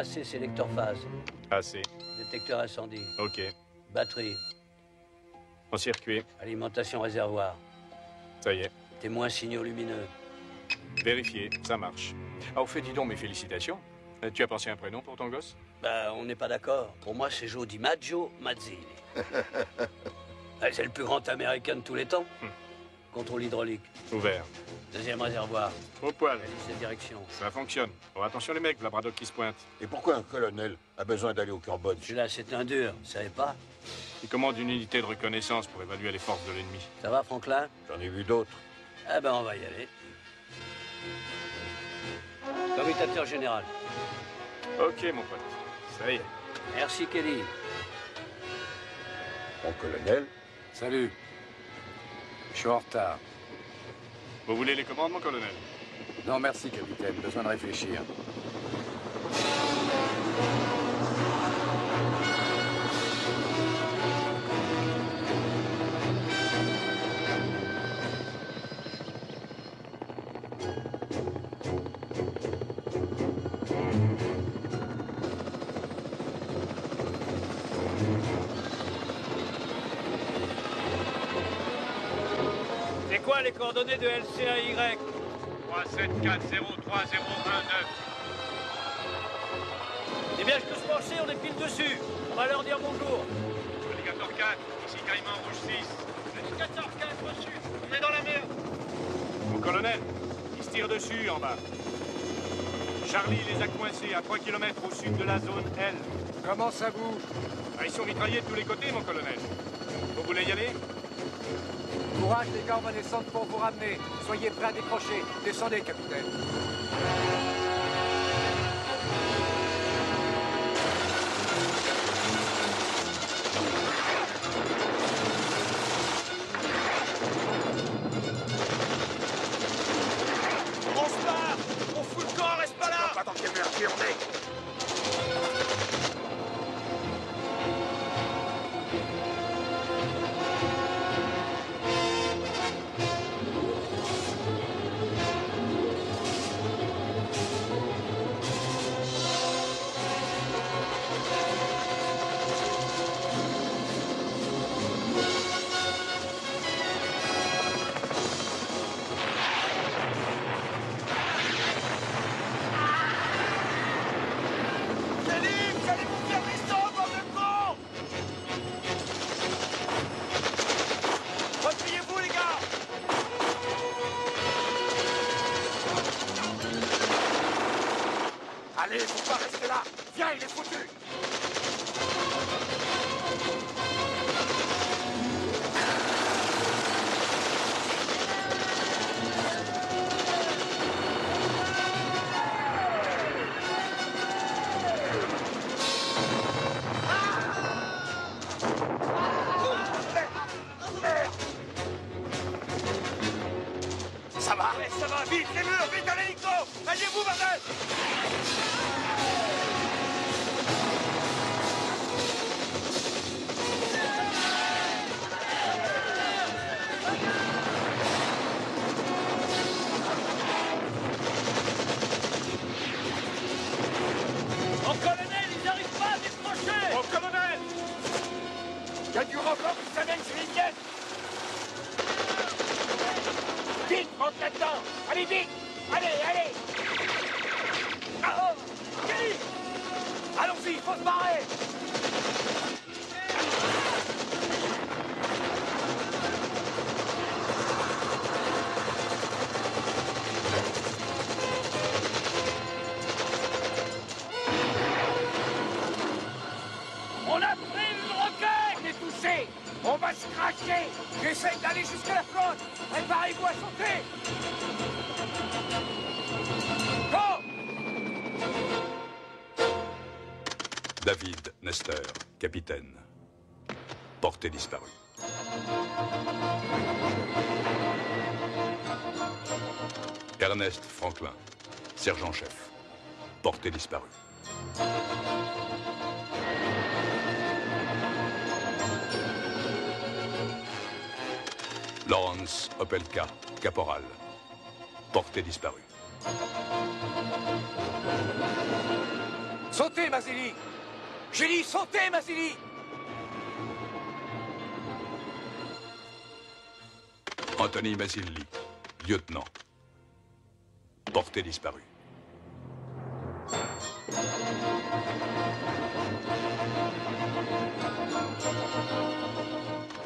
AC sélecteur phase. AC. Détecteur incendie. Ok. Batterie. En circuit. Alimentation réservoir. Ça y est. Témoin signaux lumineux. Vérifié, ça marche. Ah, au fait, dis donc, mes félicitations. Tu as pensé à un prénom pour ton gosse? Bah, on n'est pas d'accord. Pour moi, c'est Joe DiMaggio Mazzini. C'est le plus grand américain de tous les temps. Contrôle hydraulique. Ouvert. Deuxième réservoir. Au poil. Hélice de direction. Ça fonctionne. Oh, attention les mecs, la Braddock qui se pointe. Et pourquoi un colonel a besoin d'aller au Cambodge? Celui-là, c'est un dur. Vous savez pas? Il commande une unité de reconnaissance pour évaluer les forces de l'ennemi. Ça va, Franklin? J'en ai vu d'autres. Ah ben, on va y aller. Commutateur général. Ok, mon pote. Ça y est. Merci, Kelly. Mon colonel? Salut. Je suis en retard. Vous voulez les commandes, mon colonel? Non, merci, capitaine. Besoin de réfléchir. C'est quoi les coordonnées de LCAY? 37403019. Eh bien, je peux se pencher, on est pile dessus. On va leur dire bonjour. Alligator 4, ici Caïman Rouge 6. Alligator 4 reçu. On est dans la merde. Mon colonel, ils se tirent dessus en bas. Charlie les a coincés à 3 km au sud de la zone L. Comment ça bouge? Ah, ils sont mitraillés de tous les côtés, mon colonel. Vous voulez y aller? Courage, les gars, on va descendre pour vous ramener. Soyez prêts à décrocher. Descendez, capitaine. On se barre. On fout le camp, reste pas là. Pas dans quel merdier on est? Allez, faut pas rester là. Viens, il est foutu. Ça va? Allez, ça va, vite, les murs, vite à l'hélico. Allez-vous, bordel. Mon colonel, ils n'arrivent pas à décrocher. Mon colonel! Il y a du renfort qui s'amène sur les pièces. Vite, rentre là-dedans. Allez, vite. Allez, allez. Ah, oh, Kelly. Allons-y, faut se barrer. On a pris une roquette. On est touché. On va se cracher. J'essaye d'aller jusqu'à la flotte. Préparez-vous à sauter. Go. David Nestor, capitaine. Portée disparue. Ernest Franklin, sergent-chef. Portée disparue. Lawrence Opelka, caporal. Portée disparue. Sautez, Mazzilli! J'ai dit sautez, Mazzilli! Anthony Mazzilli, lieutenant. Porté disparu.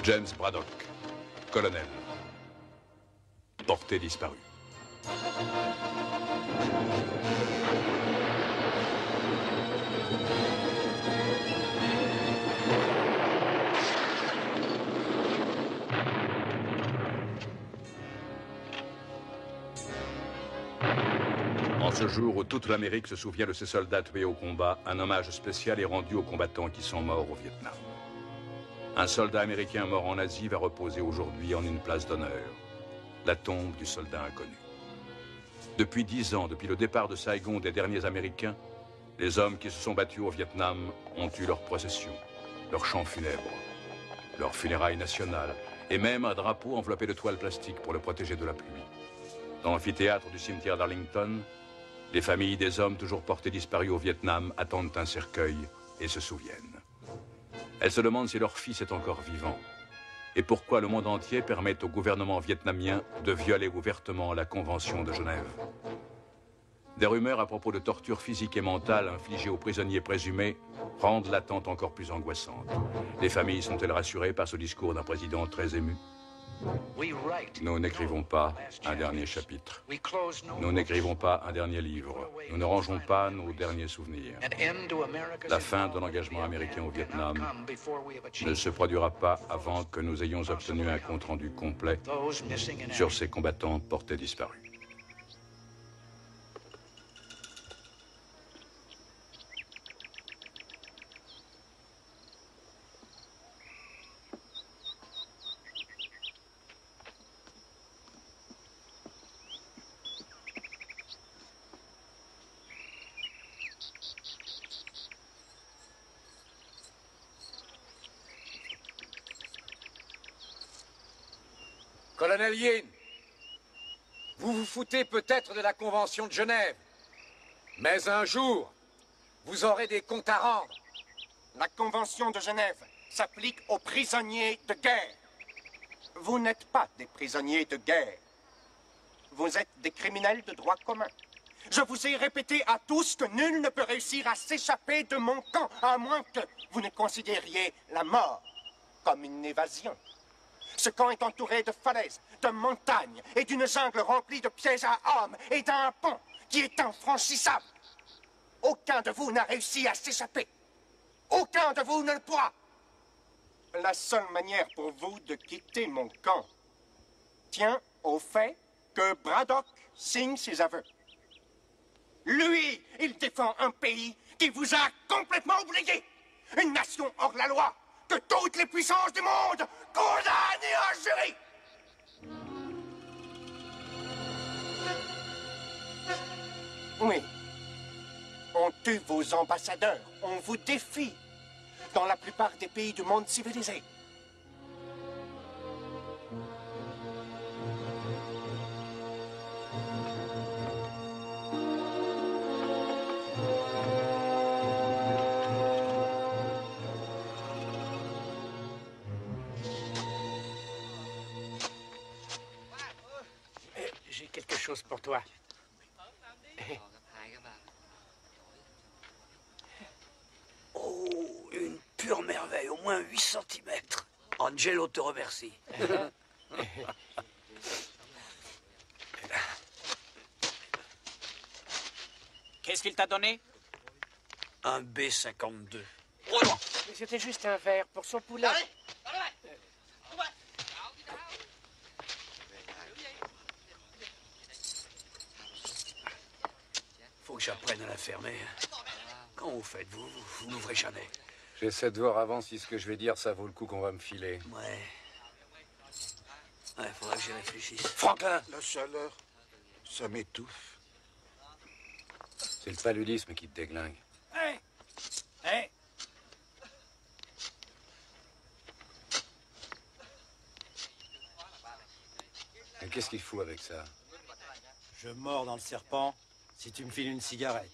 James Braddock, colonel. Porté disparu. En ce jour où toute l'Amérique se souvient de ces soldats tués au combat, un hommage spécial est rendu aux combattants qui sont morts au Vietnam. Un soldat américain mort en Asie va reposer aujourd'hui en une place d'honneur, la tombe du soldat inconnu. Depuis 10 ans, depuis le départ de Saigon des derniers Américains, les hommes qui se sont battus au Vietnam ont eu leur procession, leur chant funèbre, leur funérailles nationales, et même un drapeau enveloppé de toile plastique pour le protéger de la pluie. Dans l'amphithéâtre du cimetière d'Arlington, les familles des hommes toujours portés disparus au Vietnam attendent un cercueil et se souviennent. Elles se demandent si leur fils est encore vivant et pourquoi le monde entier permet au gouvernement vietnamien de violer ouvertement la Convention de Genève. Des rumeurs à propos de tortures physiques et mentales infligées aux prisonniers présumés rendent l'attente encore plus angoissante. Les familles sont-elles rassurées par ce discours d'un président très ému? Nous n'écrivons pas un dernier chapitre. Nous n'écrivons pas un dernier livre. Nous ne rangeons pas nos derniers souvenirs. La fin de l'engagement américain au Vietnam ne se produira pas avant que nous ayons obtenu un compte-rendu complet sur ces combattants portés disparus. Colonel Yin, vous vous foutez peut-être de la Convention de Genève, mais un jour, vous aurez des comptes à rendre. La Convention de Genève s'applique aux prisonniers de guerre. Vous n'êtes pas des prisonniers de guerre. Vous êtes des criminels de droit commun. Je vous ai répété à tous que nul ne peut réussir à s'échapper de mon camp, à moins que vous ne considériez la mort comme une évasion. Ce camp est entouré de falaises, de montagnes et d'une jungle remplie de pièges à hommes et d'un pont qui est infranchissable. Aucun de vous n'a réussi à s'échapper. Aucun de vous ne le pourra. La seule manière pour vous de quitter mon camp tient au fait que Braddock signe ses aveux. Lui, il défend un pays qui vous a complètement oublié. Une nation hors la loi que toutes les puissances du monde condamnent et injurient. Oui. On tue vos ambassadeurs, on vous défie dans la plupart des pays du monde civilisé. J'ai quelque chose pour toi. Oh, une pure merveille, au moins 8 cm. Angelo te remercie. Qu'est-ce qu'il t'a donné? Un B-52. C'était juste un verre pour son poulet. Faut que j'apprenne à la fermer. Quand vous faites, vous n'ouvrez jamais. J'essaie de voir avant si ce que je vais dire, ça vaut le coup qu'on va me filer. Ouais. Ouais, faudra que j'y réfléchisse. Franklin! La chaleur, ça m'étouffe. C'est le paludisme qui te déglingue. Hey! Hey! Mais qu'est-ce qu'il fout avec ça? Je mords dans le serpent si tu me files une cigarette.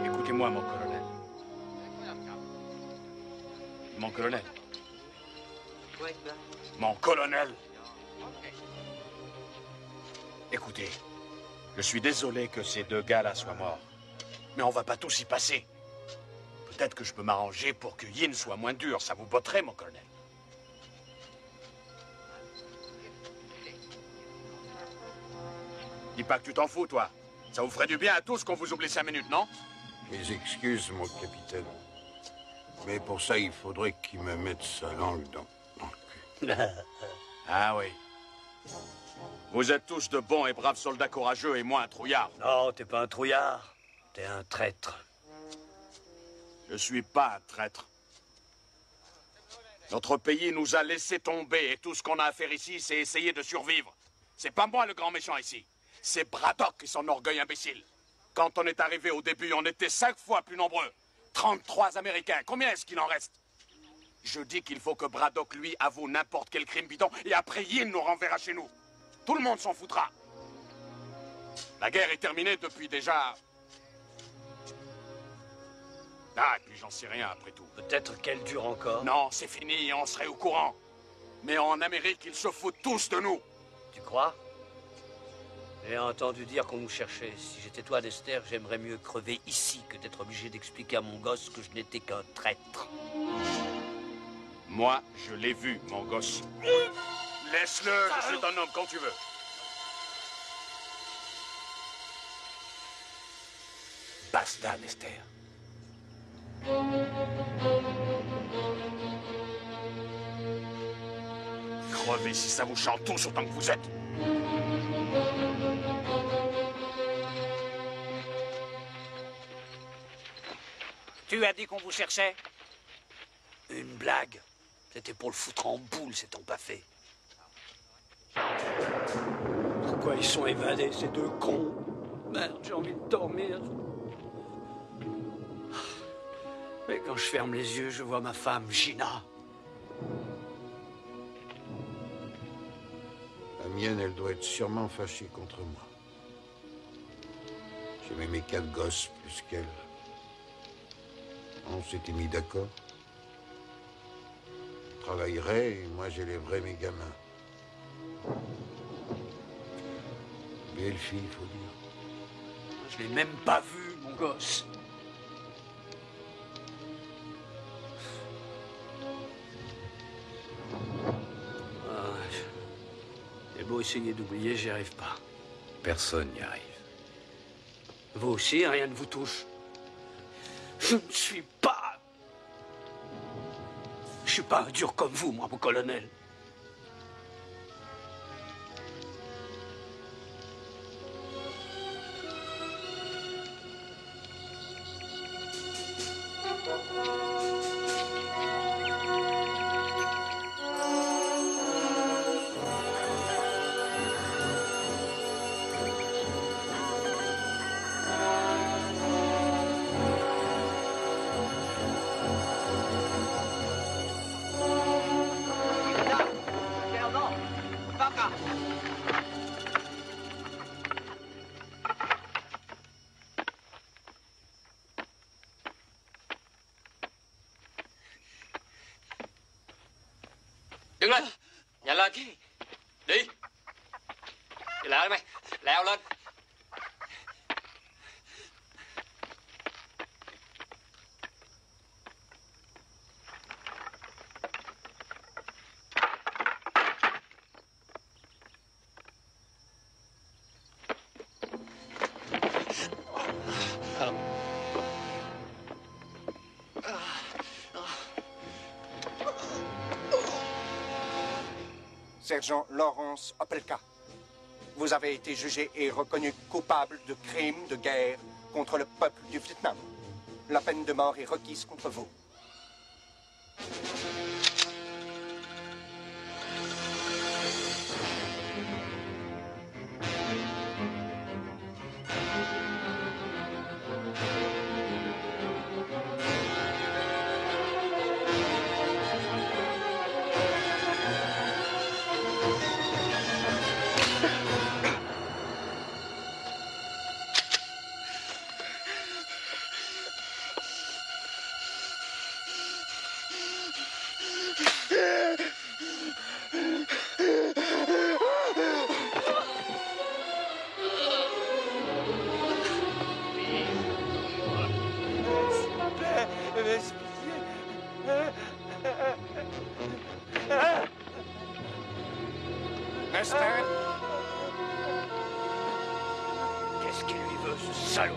Écoutez-moi, mon colonel. Mon colonel. Mon colonel. Écoutez, je suis désolé que ces deux gars-là soient morts. Mais on va pas tous y passer. Peut-être que je peux m'arranger pour que Yin soit moins dur. Ça vous botterait, mon colonel. Dis pas que tu t'en fous, toi. Ça vous ferait du bien à tous qu'on vous oublie 5 minutes, non? Mes excuses, mon capitaine. Mais pour ça, il faudrait qu'il me mette sa langue dans le cul. Ah oui. Vous êtes tous de bons et braves soldats courageux et moi un trouillard. Non, t'es pas un trouillard. T'es un traître. Je suis pas un traître. Notre pays nous a laissé tomber et tout ce qu'on a à faire ici, c'est essayer de survivre. C'est pas moi le grand méchant ici. C'est Braddock et son orgueil imbécile. Quand on est arrivé au début, on était 5 fois plus nombreux. 33 Américains. Combien est-ce qu'il en reste? Je dis qu'il faut que Braddock, lui, avoue n'importe quel crime bidon et après Yin nous renverra chez nous. Tout le monde s'en foutra. La guerre est terminée depuis déjà... Ah, et puis j'en sais rien après tout. Peut-être qu'elle dure encore. Non, c'est fini, on serait au courant. Mais en Amérique, ils se foutent tous de nous. Tu crois? J'ai entendu dire qu'on nous cherchait. Si j'étais toi, Dexter, j'aimerais mieux crever ici que d'être obligé d'expliquer à mon gosse que je n'étais qu'un traître. Moi, je l'ai vu, mon gosse. Laisse-le, je suis ton homme quand tu veux. Basta, Dexter. Crevez si ça vous chante tous autant que vous êtes. Tu as dit qu'on vous cherchait? Une blague. C'était pour le foutre en boule, c'est ton pas fait. Pourquoi ils sont évadés, ces deux cons? Merde, j'ai envie de dormir. Mais quand je ferme les yeux, je vois ma femme, Gina. La mienne, elle doit être sûrement fâchée contre moi. J'aimais mes 4 gosses plus qu'elle. On s'était mis d'accord. Je travaillerais et moi j'élèverais mes gamins. Belle fille, il faut dire. Je l'ai même pas vu, mon gosse. J'ai beau essayer d'oublier, j'y arrive pas. Personne n'y arrive. Vous aussi, rien ne vous touche. Je ne suis pas... Je suis pas un dur comme vous, moi, mon colonel. Đứng lên. Nhanh lên. Đi. Đi lại mày. Leo lên. Sergent Lawrence Opelka, vous avez été jugé et reconnu coupable de crimes de guerre contre le peuple du Vietnam. La peine de mort est requise contre vous. Esther? Qu'est-ce qu'il lui veut, ce salaud?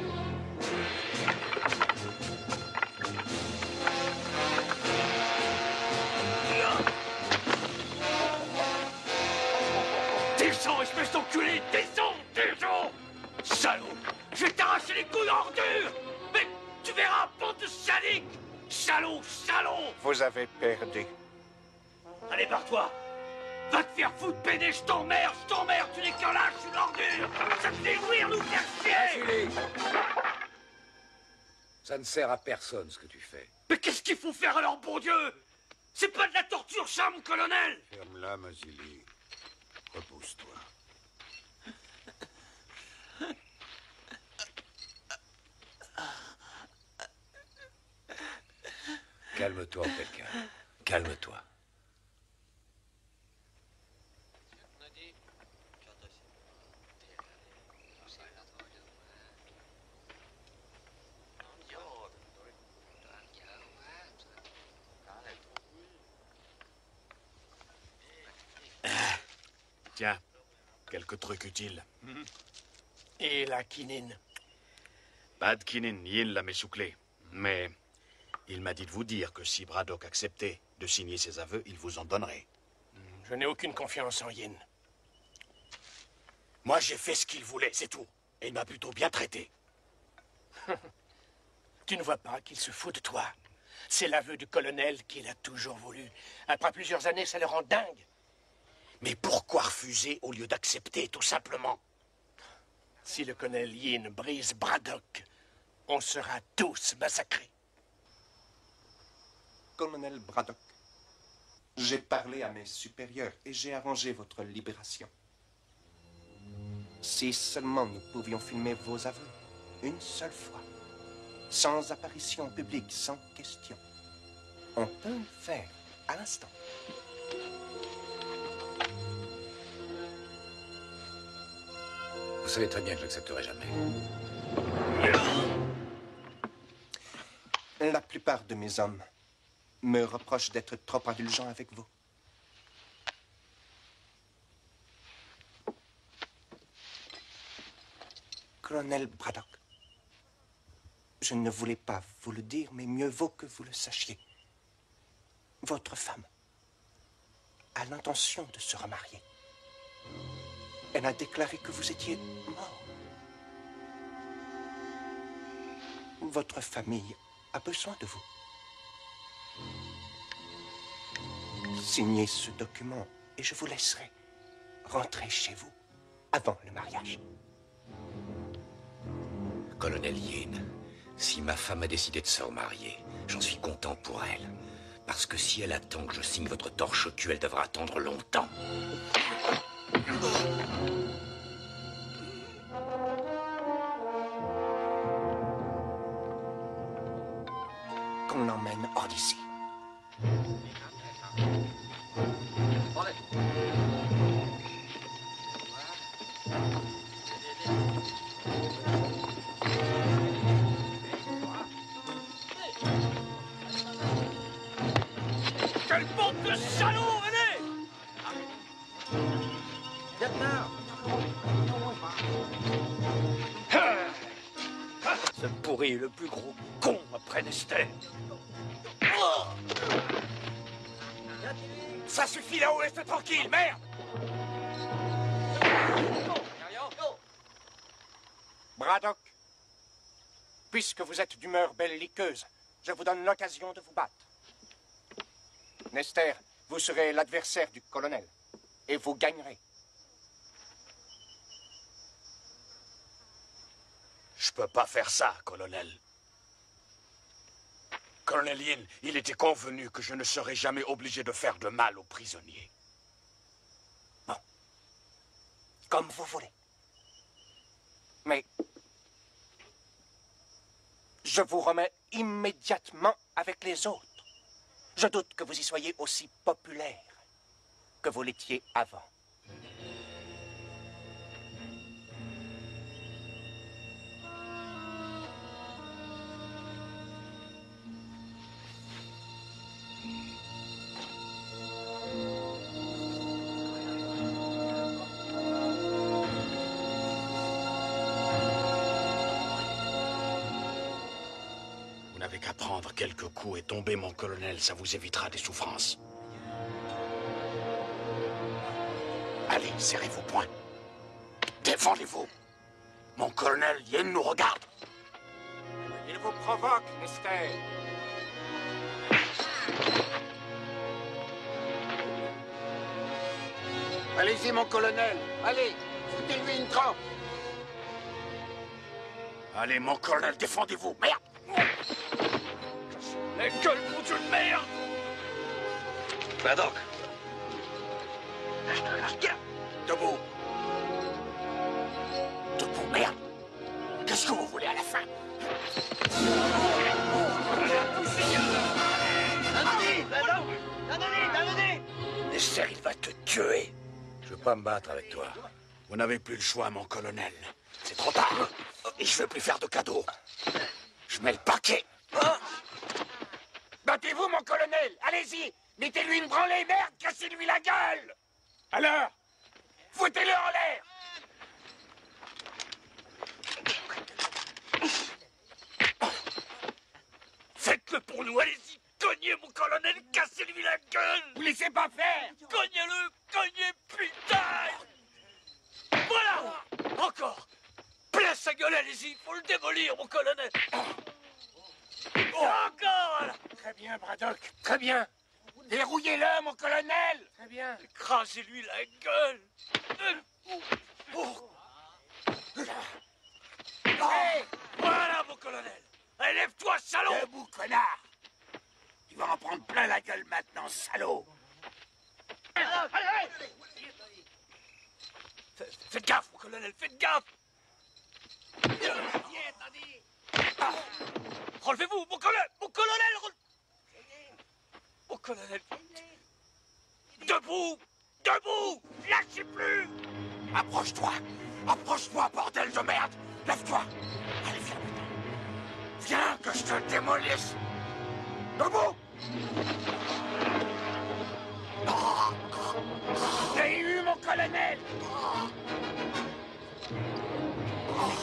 Descends, espèce d'enculé! Descends! Descends! Salaud! Je vais t'arracher les couilles en ordure! Mais tu verras, bande de sadiques! Salaud! Salaud! Vous avez perdu. Allez, barre-toi! Va te faire foutre, pédé, je t'emmerde, tu n'es qu'un lâche, une ordure! Ça te fait jouir, nous faire chier! Julie, ça ne sert à personne ce que tu fais. Mais qu'est-ce qu'il faut faire alors, bon Dieu? C'est pas de la torture, ça, mon colonel! Ferme-la, Mazili. Repose-toi. Calme-toi, Opelka. Calme-toi. Tiens, quelques trucs utiles. Et la quinine? Pas de quinine, Yin l'a m'essouclé. Mais il m'a dit de vous dire que si Braddock acceptait de signer ses aveux, il vous en donnerait. Je n'ai aucune confiance en Yin. Moi, j'ai fait ce qu'il voulait, c'est tout. Et il m'a plutôt bien traité. Tu ne vois pas qu'il se fout de toi? C'est l'aveu du colonel qu'il a toujours voulu. Après plusieurs années, ça le rend dingue. Mais pourquoi refuser au lieu d'accepter, tout simplement? Si le colonel Yin brise Braddock, on sera tous massacrés. Colonel Braddock, j'ai parlé à mes supérieurs et j'ai arrangé votre libération. Si seulement nous pouvions filmer vos aveux, une seule fois, sans apparition publique, sans question. On peut le faire à l'instant. Vous savez très bien que je n'accepterai jamais. La plupart de mes hommes me reprochent d'être trop indulgent avec vous. Colonel Braddock, je ne voulais pas vous le dire, mais mieux vaut que vous le sachiez. Votre femme a l'intention de se remarier. Elle a déclaré que vous étiez mort. Votre famille a besoin de vous. Signez ce document et je vous laisserai rentrer chez vous avant le mariage. Colonel Yin, si ma femme a décidé de se remarier, j'en suis content pour elle. Parce que si elle attend que je signe votre torche au cul, elle devra attendre longtemps. Qu'on l'emmène hors d'ici. salaud, venez! Ce pourri est le plus gros con après Nester. Ça suffit là-haut, reste tranquille, merde! Braddock, puisque vous êtes d'humeur belliqueuse, je vous donne l'occasion de vous battre. Nester, vous serez l'adversaire du colonel, et vous gagnerez. Je peux pas faire ça, colonel. Colonel Yin, il était convenu que je ne serais jamais obligé de faire de mal aux prisonniers. Bon. Comme vous voulez. Mais je vous remets immédiatement avec les autres. Je doute que vous y soyez aussi populaire que vous l'étiez avant. Vous n'avez qu'à prendre quelques coups et tomber, mon colonel, ça vous évitera des souffrances. Allez, serrez vos poings. Défendez-vous. Mon colonel Yin nous regarde. Il vous provoque, Nester. Allez-y, mon colonel. Allez, foutez-lui une trempe. Allez, mon colonel, défendez-vous. Merde! La gueule, mon Dieu de merde! Braddock! Debout. Debout, merde. Qu'est-ce que vous voulez à la fin? Nester, il va te tuer. Je veux pas me battre avec toi. Vous n'avez plus le choix, mon colonel. C'est trop tard. Et je veux plus faire de cadeaux. Je mets le paquet. Battez-vous, mon colonel. Allez-y. Mettez-lui une branlée, merde. Cassez-lui la gueule. Alors, Foutez-le en l'air. Faites-le pour nous, allez-y! Cognez, mon colonel, cassez-lui la gueule! Vous laissez pas faire. Cognez-le! Cognez, putain! Voilà! Encore! Plein sa gueule, allez-y! Faut le démolir, mon colonel! Encore, voilà! Très bien, Braddock. Très bien. Dérouillez-le, mon colonel. Très bien. Écrasez-lui la gueule! Hey, Voilà, mon colonel! Allez, lève-toi, salaud! debout, connard. Tu vas en prendre plein la gueule maintenant, salaud. Faites gaffe, mon colonel, faites gaffe! Relevez-vous, mon colonel! Mon colonel! Mon colonel! Debout! Debout! Lâchez plus! Approche-toi. Approche-toi, bordel de merde. Lève-toi. Allez, viens maintenant. Viens que je te démolisse. Debout. j'ai eu, mon colonel.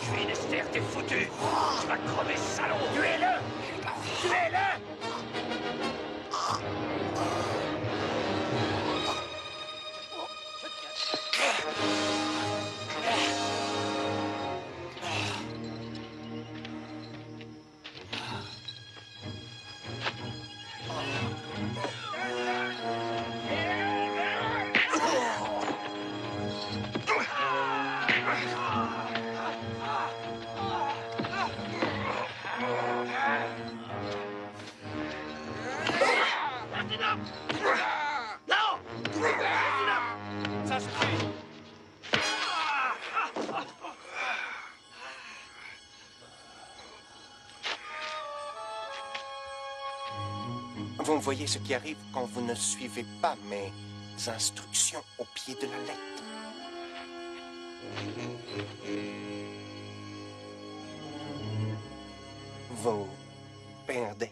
Tu es Nester, t'es foutu! Tu vas crever, salaud! Tuez-le. Tuez-le. Non! Ça suffit! Vous voyez ce qui arrive quand vous ne suivez pas mes instructions au pied de la lettre. Vous perdez.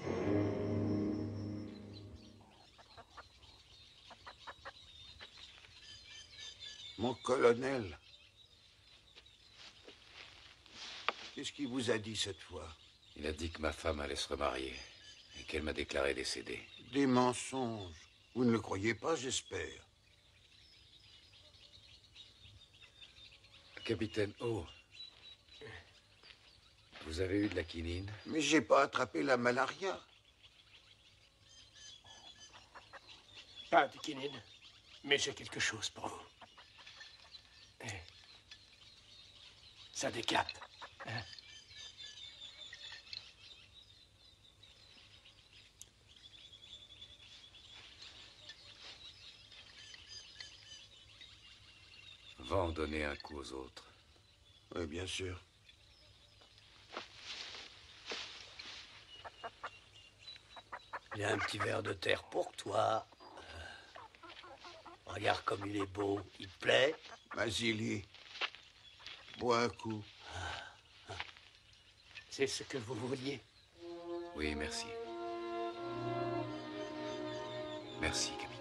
Mon colonel. Qu'est-ce qu'il vous a dit cette fois? Il a dit que ma femme allait se remarier et qu'elle m'a déclaré décédée. Des mensonges. Vous ne le croyez pas, j'espère. Capitaine O, vous avez eu de la quinine? Mais j'ai pas attrapé la malaria. Pas de quinine, mais j'ai quelque chose pour vous. Ça décape. Hein? Va en donner un coup aux autres. Oui, bien sûr. Il y a un petit verre de terre pour toi. Regarde comme il est beau. Il te plaît? Vasily, bois un coup. C'est ce que vous vouliez. Oui, merci. Merci, capitaine.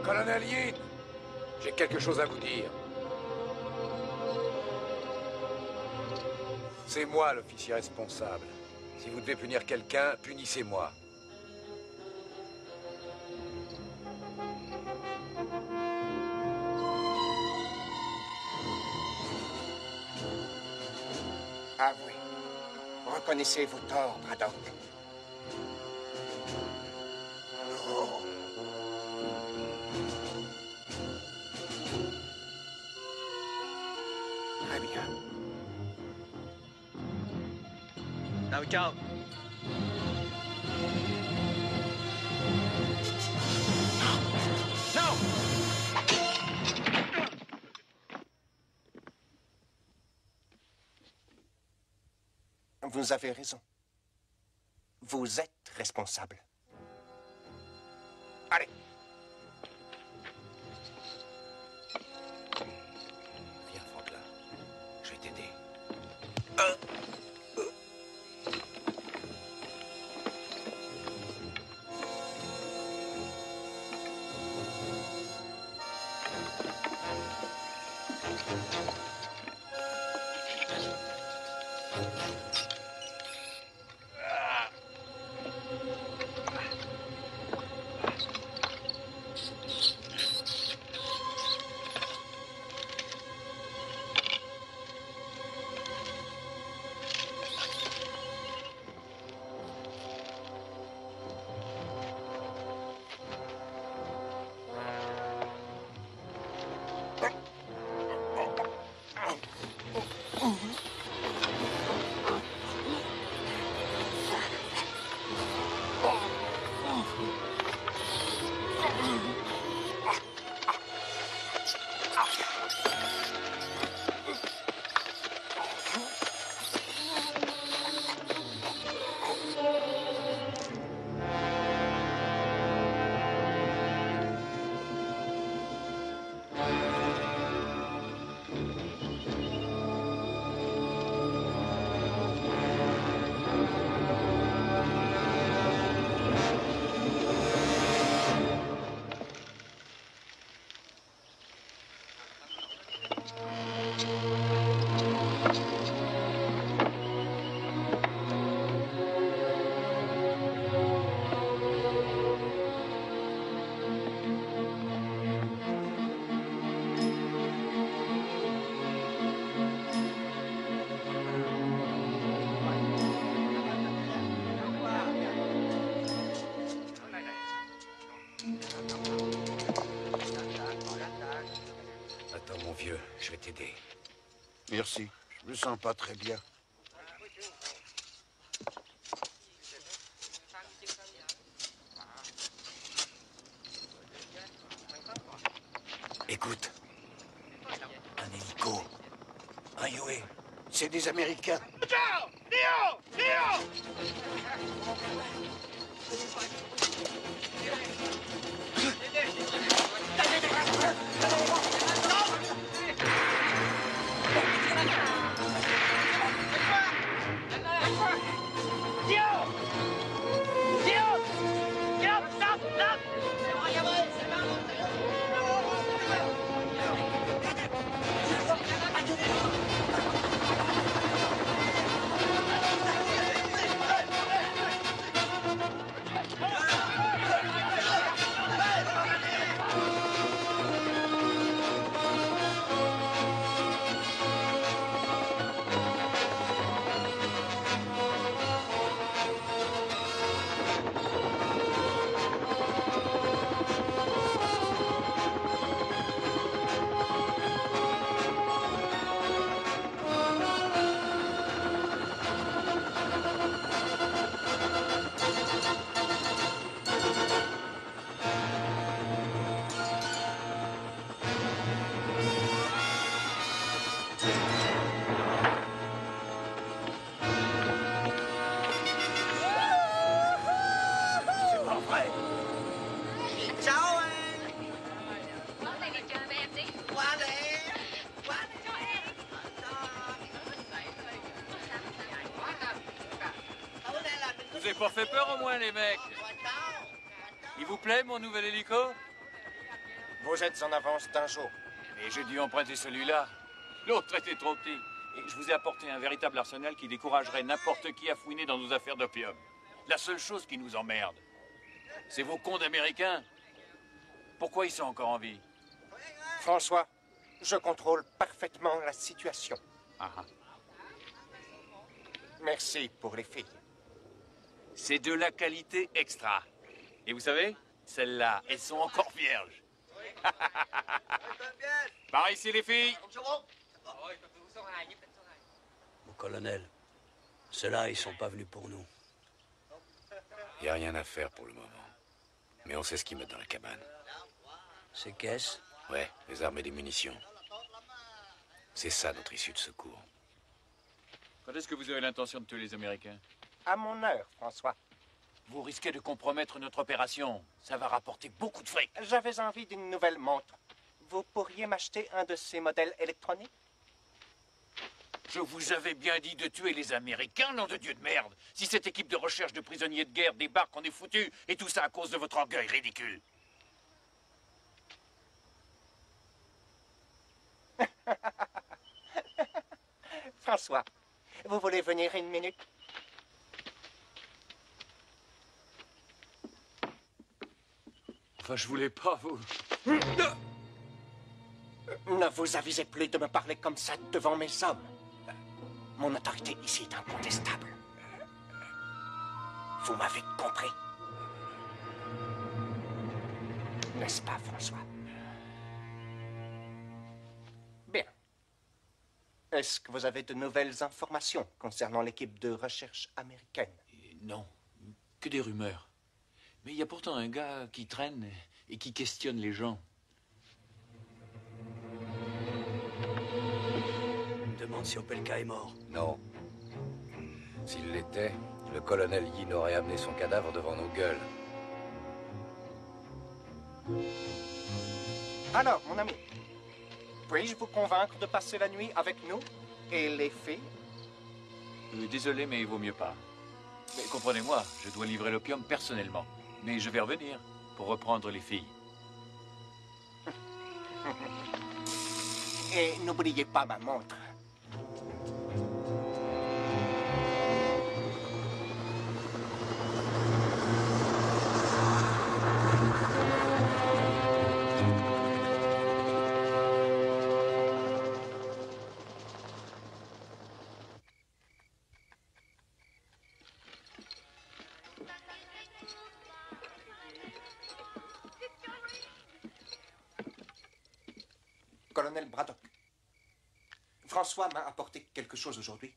Colonel Yin, j'ai quelque chose à vous dire. C'est moi l'officier responsable. Si vous devez punir quelqu'un, punissez-moi. Avouez. Reconnaissez vos torts, Braddock. Oh. Très bien. Now we go. No! Vous avez raison. Vous êtes responsable. Allez. Viens, Franklin. Je vais t'aider. Je vais t'aider. Merci. Je me sens pas très bien. Écoute. Un hélico. Un Huey. C'est des Américains. Ciao! Léo! Léo! Vous avez pas fait peur au moins, les mecs? Il vous plaît, mon nouvel hélico? Vous êtes en avance d'un jour. Et j'ai dû emprunter celui-là. L'autre était trop petit. Et je vous ai apporté un véritable arsenal qui découragerait n'importe qui à fouiner dans nos affaires d'opium. La seule chose qui nous emmerde, c'est vos cons d'Américains. Pourquoi ils sont encore en vie? François, je contrôle parfaitement la situation. Ah ah. Merci pour les filles. C'est de la qualité extra. Et vous savez, celles-là, elles sont encore vierges. Par ici, les filles. Mon colonel, ceux-là, ils sont pas venus pour nous. Il n'y a rien à faire pour le moment. Mais on sait ce qu'ils mettent dans la cabane. Ces caisses? Ouais, les armes et des munitions. C'est ça notre issue de secours. Quand est-ce que vous avez l'intention de tuer les Américains? À mon heure, François. Vous risquez de compromettre notre opération. Ça va rapporter beaucoup de fric. J'avais envie d'une nouvelle montre. Vous pourriez m'acheter un de ces modèles électroniques? Je vous avais bien dit de tuer les Américains, nom de Dieu de merde. Si cette équipe de recherche de prisonniers de guerre débarque, on est foutu. Et tout ça à cause de votre orgueil ridicule. François, vous voulez venir une minute? Enfin, je voulais pas, vous. Ne vous avisez plus de me parler comme ça devant mes hommes. Mon autorité ici est incontestable. Vous m'avez compris? N'est-ce pas, François? Bien. Est-ce que vous avez de nouvelles informations concernant l'équipe de recherche américaine? Non, que des rumeurs. Mais il y a pourtant un gars qui traîne et qui questionne les gens. Je me demande si Opelka est mort. Non. S'il l'était, le colonel Yin aurait amené son cadavre devant nos gueules. Alors, mon ami, puis-je vous convaincre de passer la nuit avec nous et les filles? Désolé, mais il vaut mieux pas. Mais comprenez-moi, je dois livrer l'opium personnellement. Mais je vais revenir pour reprendre les filles. Et n'oubliez pas ma montre. Colonel Braddock, François m'a apporté quelque chose aujourd'hui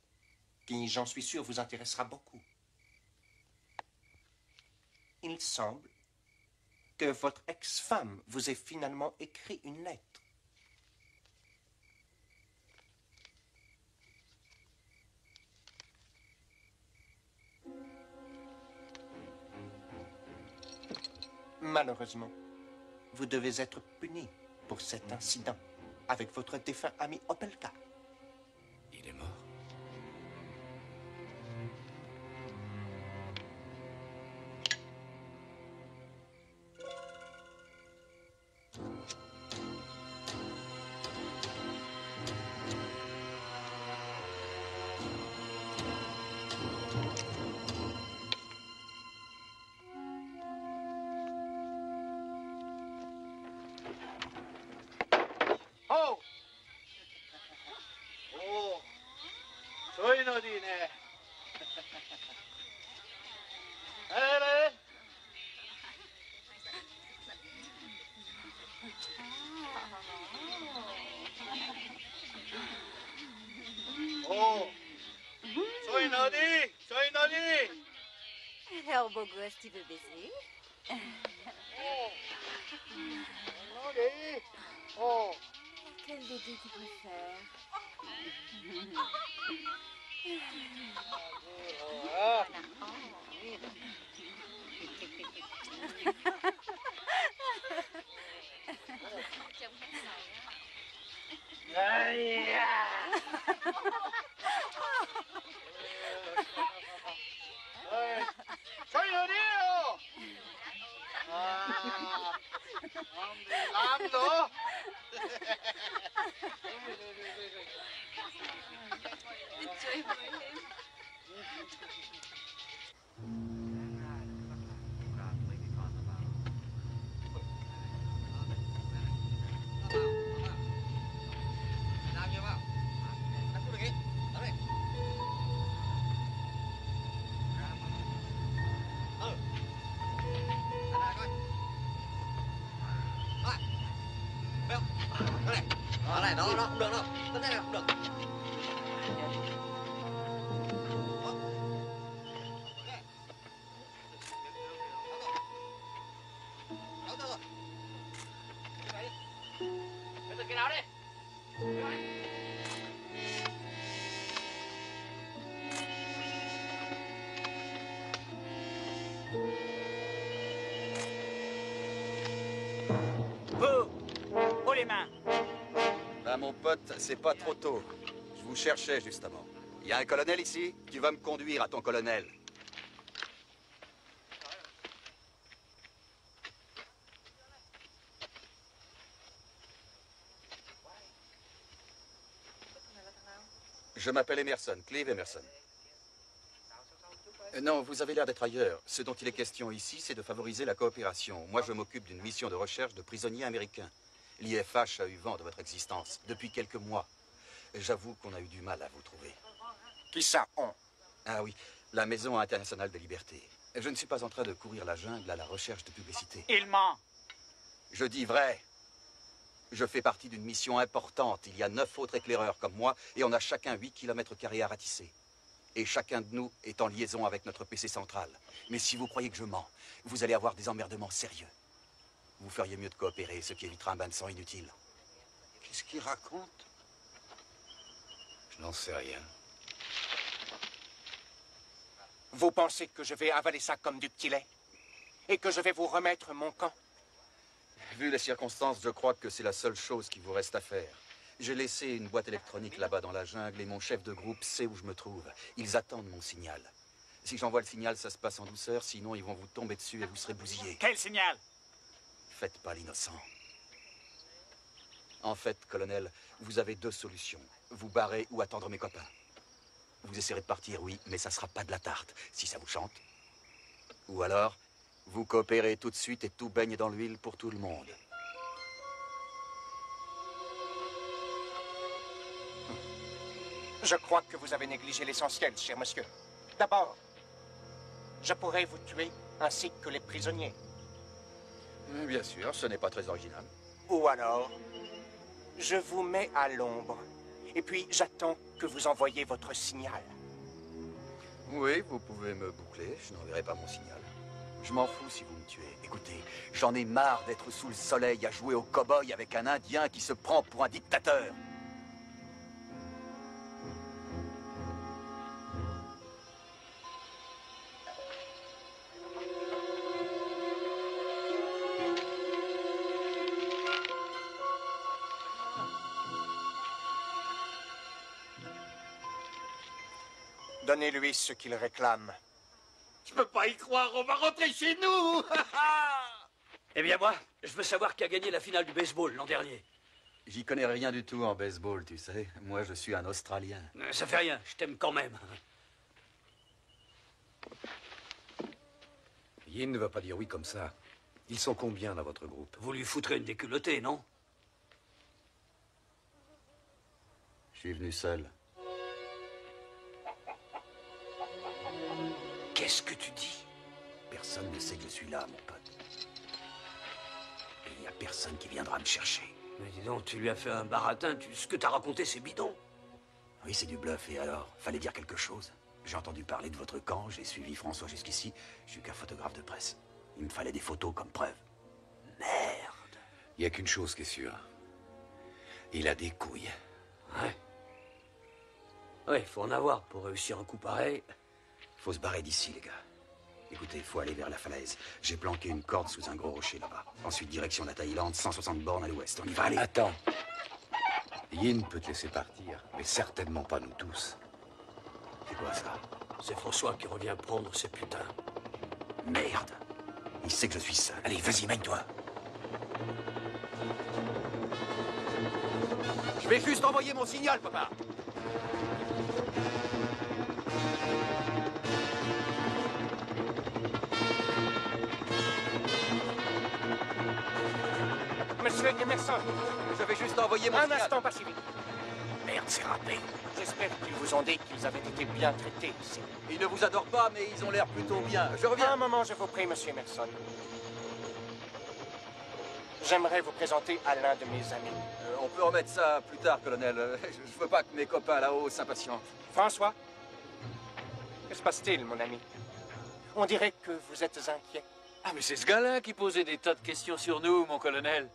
qui, j'en suis sûr, vous intéressera beaucoup. Il semble que votre ex-femme vous ait finalement écrit une lettre. Malheureusement, vous devez être puni pour cet incident avec votre défunt ami Opelka. Il est mort. Oh! Oh! Soy Nodine. Allez! Oh! Soy Nodi! Soy Nodi! Alors, beau gosse, tu veux baiser? Nodi! Oh! Quel bébé tu préfères? Ah! Aïe! Soy Nodi! Ah! Ando! Này, đó, không được đâu. Tất này không được. Cái nào đi? Vous, haut les mains. Ben, mon pote, c'est pas trop tôt. Je vous cherchais, justement. Il y a un colonel ici? Tu vas me conduire à ton colonel. Je m'appelle Emerson, Clive Emerson. Non, vous avez l'air d'être ailleurs. Ce dont il est question ici, c'est de favoriser la coopération. Moi, je m'occupe d'une mission de recherche de prisonniers américains. L'IFH a eu vent de votre existence depuis quelques mois. J'avoue qu'on a eu du mal à vous trouver. Qui ça, on? Ah oui, la Maison internationale des libertés. Je ne suis pas en train de courir la jungle à la recherche de publicité. Il ment. Je dis vrai. Je fais partie d'une mission importante. Il y a 9 autres éclaireurs comme moi et on a chacun 8 km² à ratisser. Et chacun de nous est en liaison avec notre PC central. Mais si vous croyez que je mens, vous allez avoir des emmerdements sérieux. Vous feriez mieux de coopérer, ce qui évitera un bain de sang inutile. Qu'est-ce qu'il raconte? Je n'en sais rien. Vous pensez que je vais avaler ça comme du petit lait? Et que je vais vous remettre mon camp? Vu les circonstances, je crois que c'est la seule chose qui vous reste à faire. J'ai laissé une boîte électronique là-bas dans la jungle et mon chef de groupe sait où je me trouve. Ils attendent mon signal. Si j'envoie le signal, ça se passe en douceur, sinon ils vont vous tomber dessus et vous serez bousillés. Quel signal? Faites pas l'innocent. En fait, colonel, vous avez 2 solutions. Vous barrer ou attendre mes copains. Vous essaierez de partir, oui, mais ça sera pas de la tarte, si ça vous chante. Ou alors, vous coopérez tout de suite et tout baigne dans l'huile pour tout le monde. Je crois que vous avez négligé l'essentiel, cher monsieur. D'abord, je pourrais vous tuer ainsi que les prisonniers. Bien sûr, ce n'est pas très original. Ou alors, je vous mets à l'ombre. Et puis, j'attends que vous envoyiez votre signal. Oui, vous pouvez me boucler, je n'enverrai pas mon signal. Je m'en fous si vous me tuez. Écoutez, j'en ai marre d'être sous le soleil à jouer au cow-boy avec un Indien qui se prend pour un dictateur. Donnez-lui ce qu'il réclame. Je peux pas y croire, on va rentrer chez nous. Eh bien moi, je veux savoir qui a gagné la finale du baseball l'an dernier. J'y connais rien du tout en baseball, tu sais. Moi, je suis un Australien. Ça fait rien, je t'aime quand même. Yin ne va pas dire oui comme ça. Ils sont combien dans votre groupe? Vous lui foutrez une déculottée, non? Je suis venu seul. Qu'est-ce que tu dis? Personne ne sait que je suis là, mon pote. Et il n'y a personne qui viendra me chercher. Mais dis donc, tu lui as fait un baratin, ce que t'as raconté, c'est bidon. Oui, c'est du bluff, et alors? Fallait dire quelque chose. J'ai entendu parler de votre camp, j'ai suivi François jusqu'ici. Je suis qu'un photographe de presse. Il me fallait des photos comme preuve. Merde. Il n'y a qu'une chose qui est sûre. Il a des couilles. Ouais. Ouais, faut en avoir pour réussir un coup pareil. Faut se barrer d'ici, les gars. Écoutez, faut aller vers la falaise. J'ai planqué une corde sous un gros rocher là-bas. Ensuite, direction la Thaïlande, 160 bornes à l'ouest. On y va, aller. Attends. Yin peut te laisser partir, mais certainement pas nous tous. C'est quoi ça? C'est François qui revient prendre ses putains. Merde. Il sait que je suis seul. Allez, vas-y, mène-toi. Je vais juste envoyer mon signal, papa. Monsieur Emerson, je vais juste envoyer mon signal. Un instant, pas si vite. Merde, c'est raté. J'espère qu'ils vous ont dit qu'ils avaient été bien traités ici. Ils ne vous adorent pas, mais ils ont l'air plutôt bien. Je reviens. Un moment, je vous prie, monsieur Emerson. J'aimerais vous présenter à l'un de mes amis. On peut remettre ça plus tard, colonel. Je veux pas que mes copains là-haut s'impatientent. François, que se passe-t-il, mon ami? On dirait que vous êtes inquiet. Ah, mais c'est ce gars-là qui posait des tas de questions sur nous, mon colonel.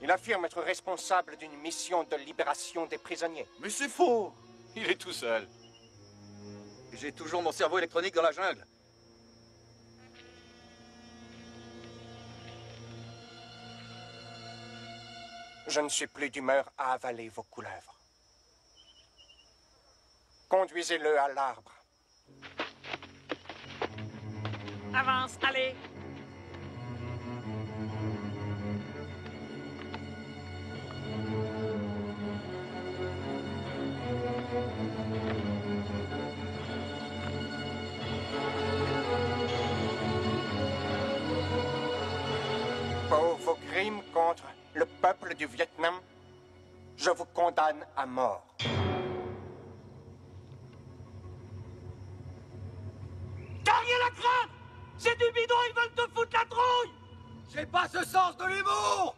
Il affirme être responsable d'une mission de libération des prisonniers. Mais c'est faux. Il est tout seul. J'ai toujours mon cerveau électronique dans la jungle. Je ne suis plus d'humeur à avaler vos couleuvres. Conduisez-le à l'arbre. Avance, allez. Pour vos crimes contre le peuple du Vietnam, je vous condamne à mort. T'as rien à craindre! C'est du bidon, ils veulent te foutre la trouille! J'ai pas ce sens de l'humour!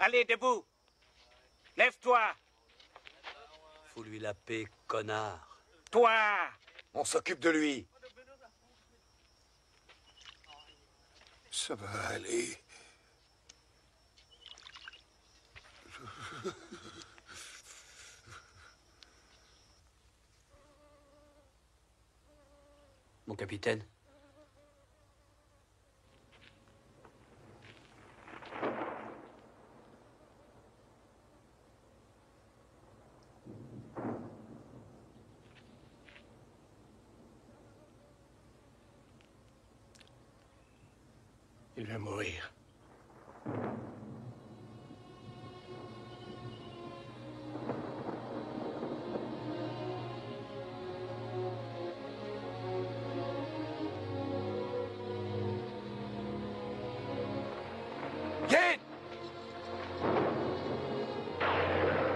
Allez, debout! Lève-toi! Faut lui la paix, connard. Toi! On s'occupe de lui. Ça va aller. Mon capitaine. Il va mourir. Yin!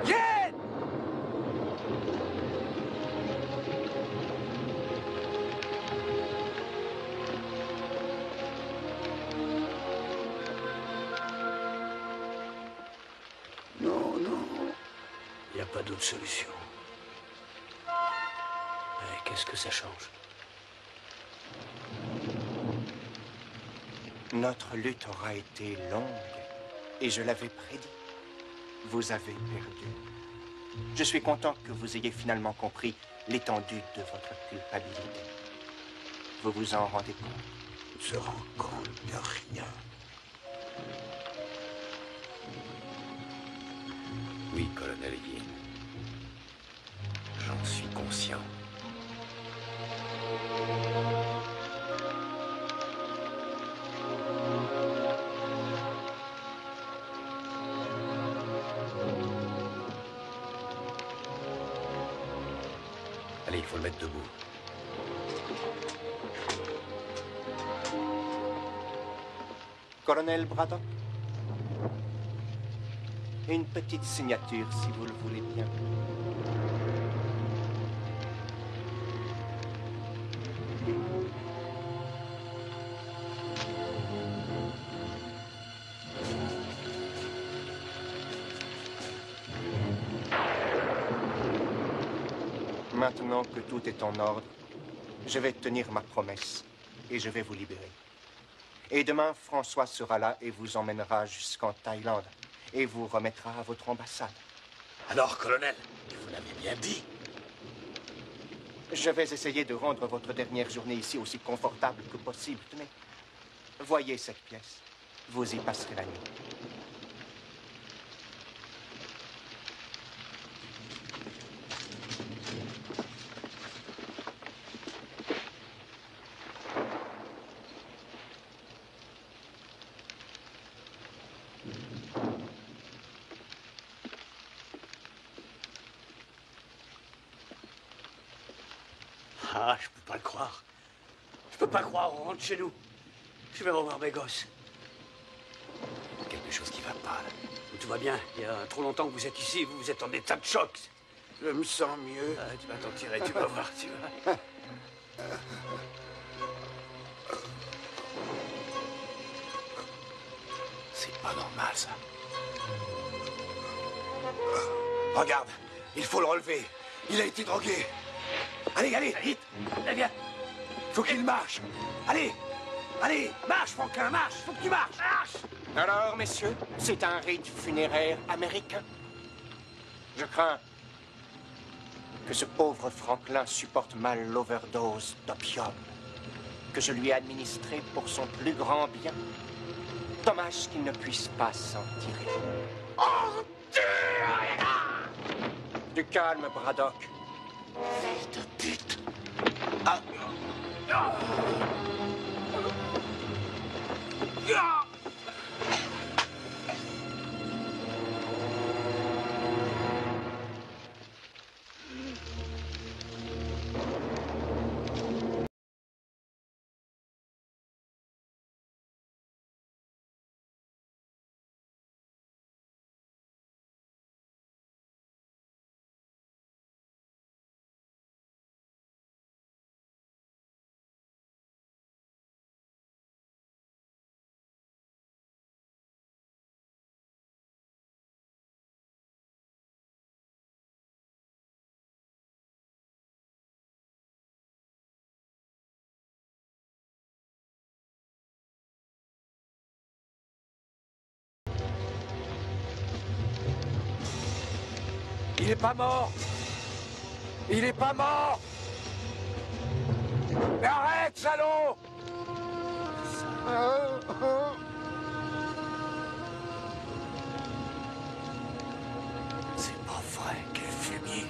Yin! Non, non. Il n'y a pas d'autre solution. Qu'est-ce que ça change? Notre lutte aura été longue, et je l'avais prédit. Vous avez perdu. Je suis content que vous ayez finalement compris l'étendue de votre culpabilité. Vous vous en rendez compte? On se rend compte de rien. Oui, colonel Yin. J'en suis conscient. Allez, il faut le mettre debout. Colonel Braddock, une petite signature, si vous le voulez bien. Maintenant que tout est en ordre, je vais tenir ma promesse et je vais vous libérer. Et demain, François sera là et vous emmènera jusqu'en Thaïlande et vous remettra à votre ambassade. Alors, colonel, vous l'avez bien dit. Je vais essayer de rendre votre dernière journée ici aussi confortable que possible. Tenez, voyez cette pièce. Vous y passerez la nuit. Ah, je peux pas le croire. Je peux pas croire, on rentre chez nous. Je vais revoir mes gosses. Quelque chose qui va pas, là. Tout va bien. Il y a trop longtemps que vous êtes ici, vous êtes en état de choc. Je me sens mieux. Ah, tu vas t'en tirer, tu vas voir, tu vas. C'est pas normal, ça. Regarde, il faut le relever. Il a été drogué. Allez, allez, vite. Allez, viens. Faut qu'il marche. Allez, allez, marche, Franklin, marche. Faut que tu marches, marche. Alors, messieurs, c'est un rite funéraire américain. Je crains que ce pauvre Franklin supporte mal l'overdose d'opium que je lui ai administré pour son plus grand bien. Dommage qu'il ne puisse pas s'en tirer. Oh, Dieu! Du calme, Braddock. Fils de pute! Ah. Il est pas mort! Il est pas mort! Mais arrête, salaud! C'est pas vrai, quel fumier.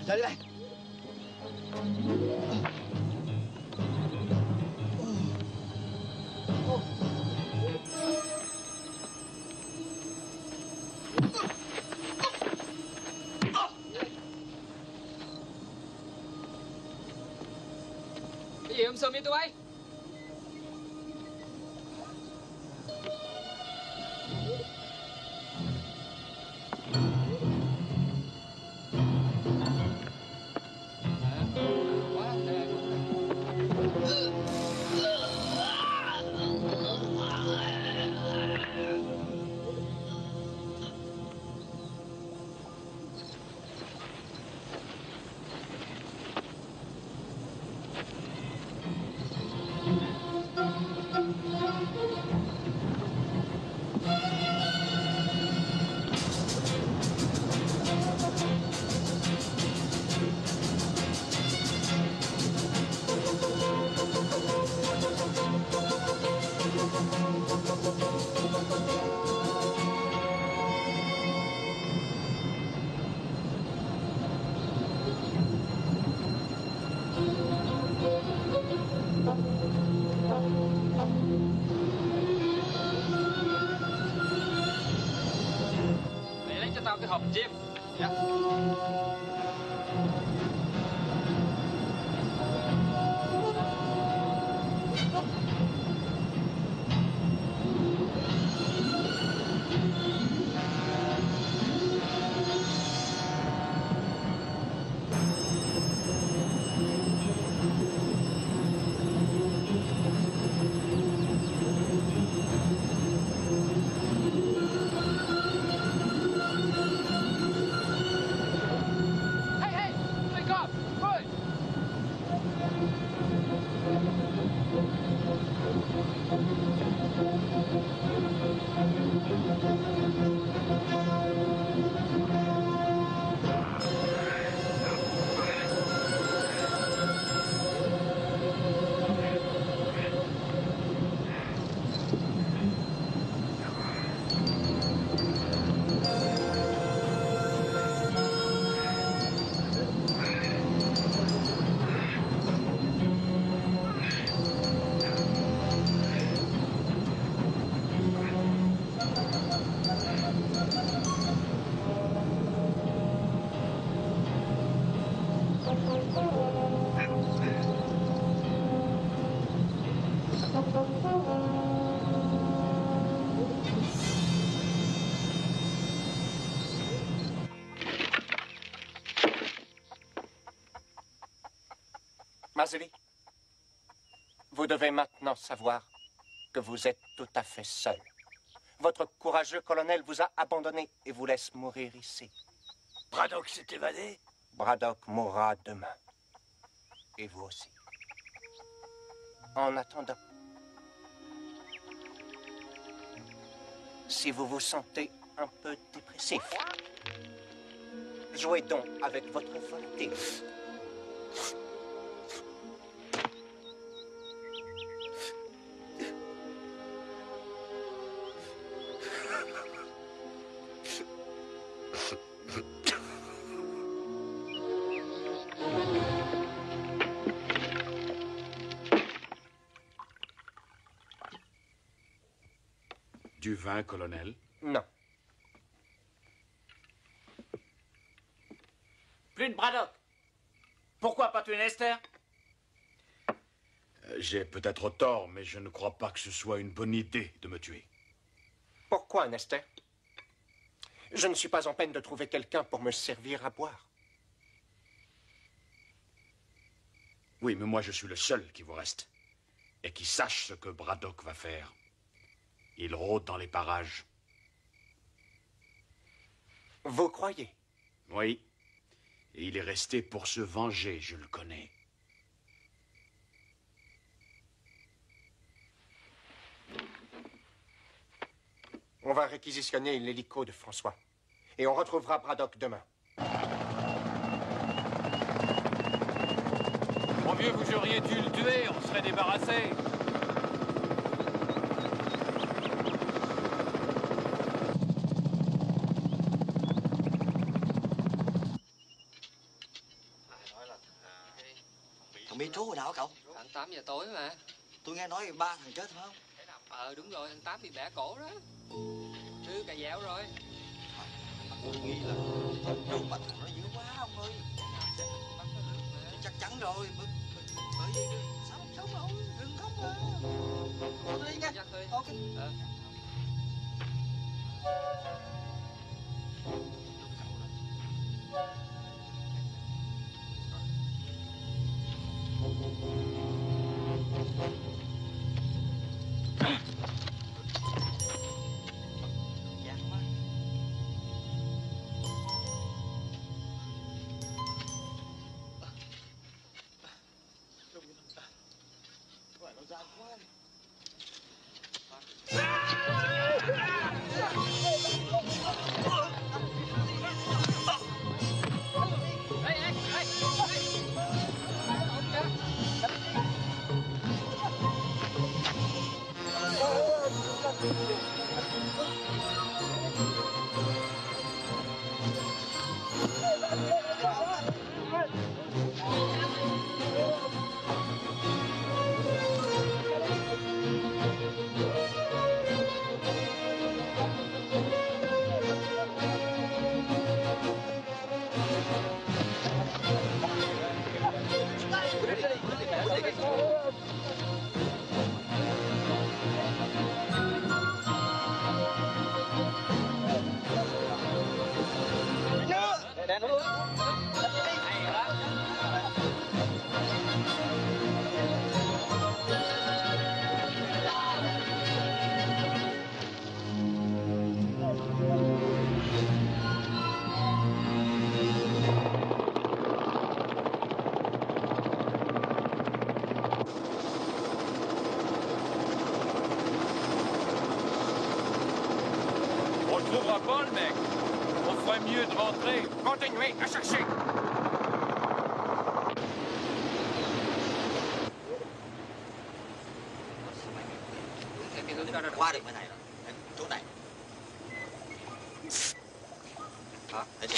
Dale, dale. Cái gì ông Sơm với tụi bay? Mày lấy cho tao cái hộp chim. Dạ. Marzeli, vous devez maintenant savoir que vous êtes tout à fait seul. Votre courageux colonel vous a abandonné et vous laisse mourir ici. Braddock s'est évadé? Braddock mourra demain. Et vous aussi. En attendant, si vous vous sentez un peu dépressif, jouez donc avec votre volonté. Du vin, colonel? Non. Plus de Braddock. Pourquoi pas tuer Nester? J'ai peut-être tort, mais je ne crois pas que ce soit une bonne idée de me tuer. Pourquoi, Nester? Je ne suis pas en peine de trouver quelqu'un pour me servir à boire. Oui, mais moi je suis le seul qui vous reste. Et qui sache ce que Braddock va faire. Il rôde dans les parages. Vous croyez? Oui. Et il est resté pour se venger, je le connais. On va réquisitionner l'hélico de François. Et on retrouvera Braddock demain. Mon vieux, vous auriez dû le tuer, on serait débarrassé. Thằng Mỹ Trú hồi nào hả cậu? Khoảng 8 giờ tối mà. Tôi nghe nói 3 thằng chết phải không? Đúng rồi, thằng Tám bị bẻ cổ đó. Thứ cà dẻo rồi. Tôi nghĩ là Trú bắt thằng nó dữ quá ông ơi. Thì chắc chắn rồi. Bởi vì sao không sống nổi, đừng khóc mà. Tôi đi nha. Ok. On le trouvera pas, le mec. On ferait mieux de rentrer. Continuez à chercher. Qua được bên này rồi. Chỗ này. Đó, để đi.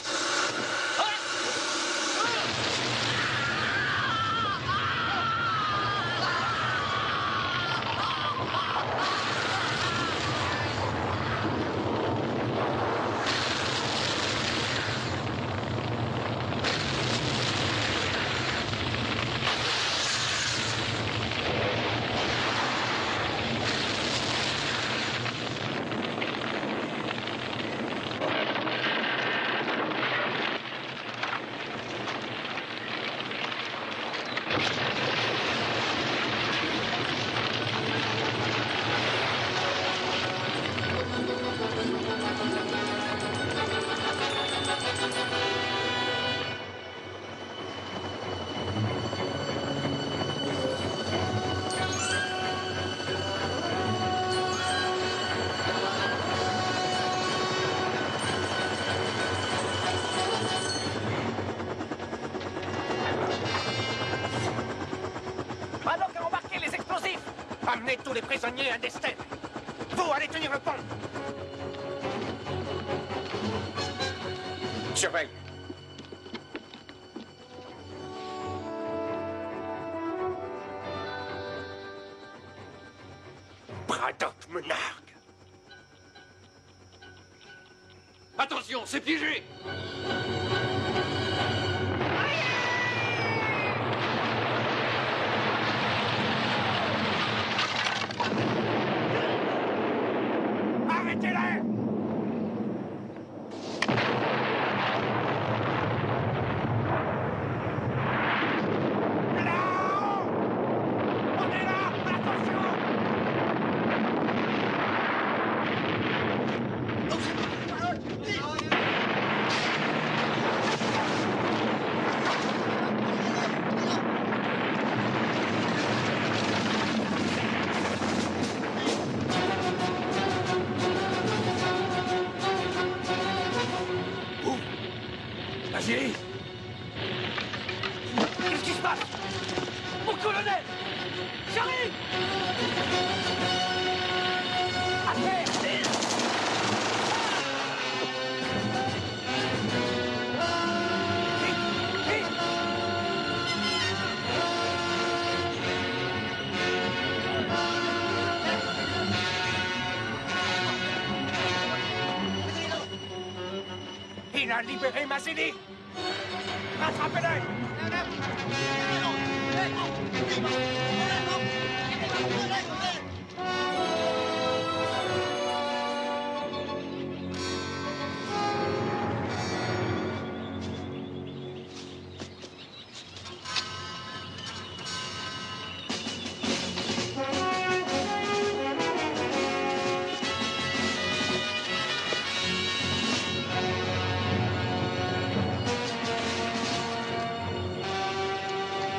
tous les prisonniers à Destin. Vous allez tenir le pont. Surveille. Braddock me nargue. Attention, c'est piégé! Arrêtez-les! Vas-y. Qu'est-ce qui se passe? Mon colonel! J'arrive! À terre! Vite! Il a libéré Mazzini. Rattrapez-le!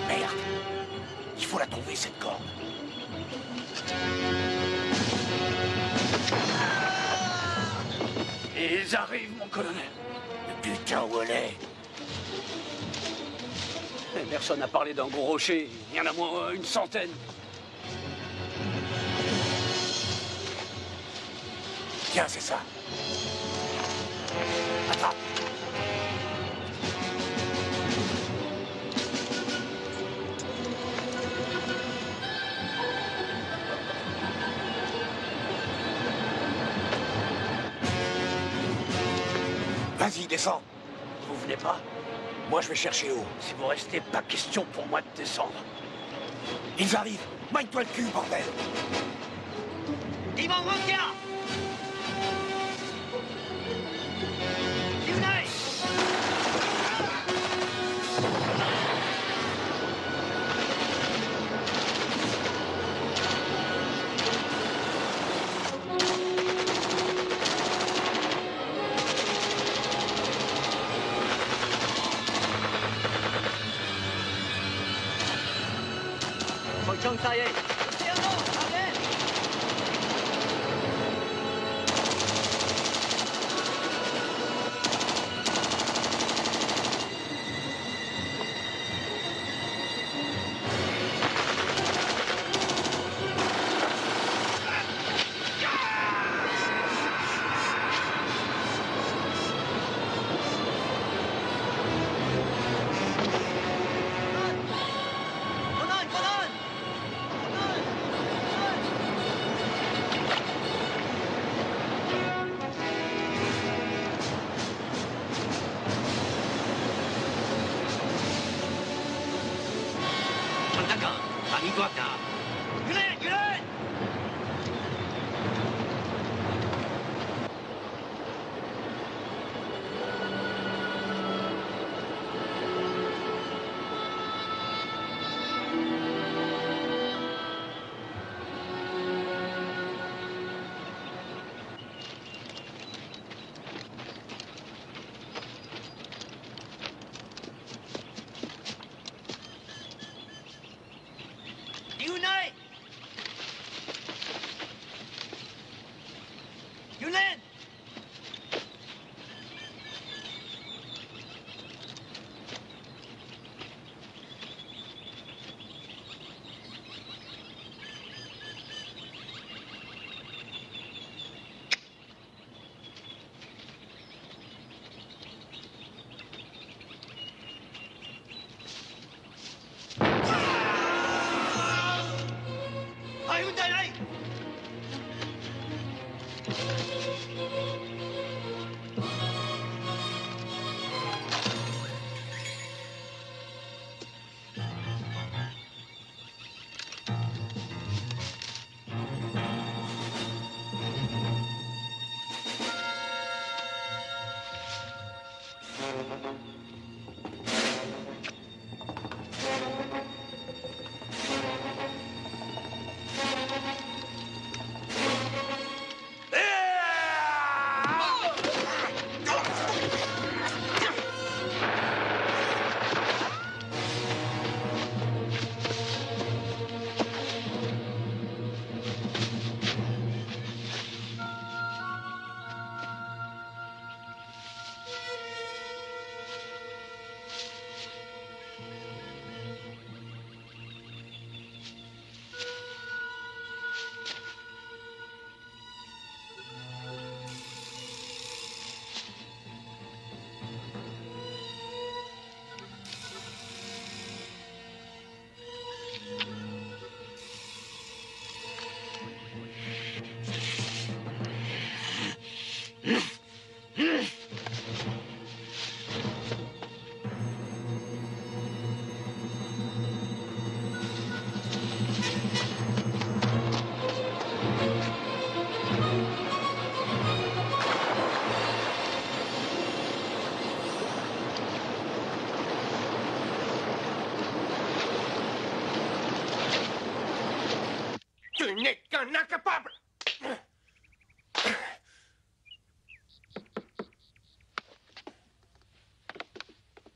Merde. Il faut la trouver, cette corde. Ils arrivent, mon colonel. Putain, où elle est? Personne n'a parlé d'un gros rocher. Il y en a moins une centaine. Tiens, c'est ça. Attrape. Vas-y, descends. Vous venez pas? Moi, je vais chercher haut. Si vous restez, pas question pour moi de descendre. Ils arrivent. Maille-toi le cul, bordel. Ils m'en manquent là!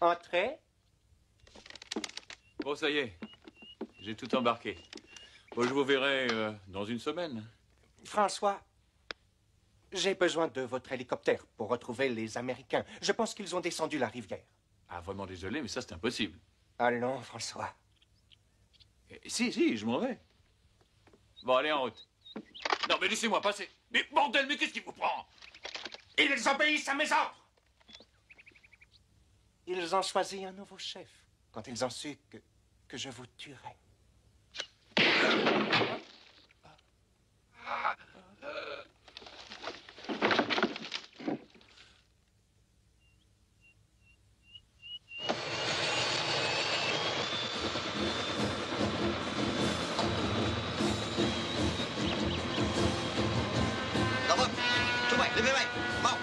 Entrez. Bon, ça y est. J'ai tout embarqué. Bon, je vous verrai dans une semaine. François, j'ai besoin de votre hélicoptère pour retrouver les Américains. Je pense qu'ils ont descendu la rivière. Ah, vraiment désolé, mais ça, c'est impossible. Allons, François. Si, je m'en vais. Bon, allez, en route. Non, mais laissez-moi passer. Mais bordel, mais qu'est-ce qui vous prend? Ils obéissent à mes ordres. Ils ont choisi un nouveau chef quand ils ont su que je vous tuerais. Dạ vâng, chú Bảy lên máy bay, mau.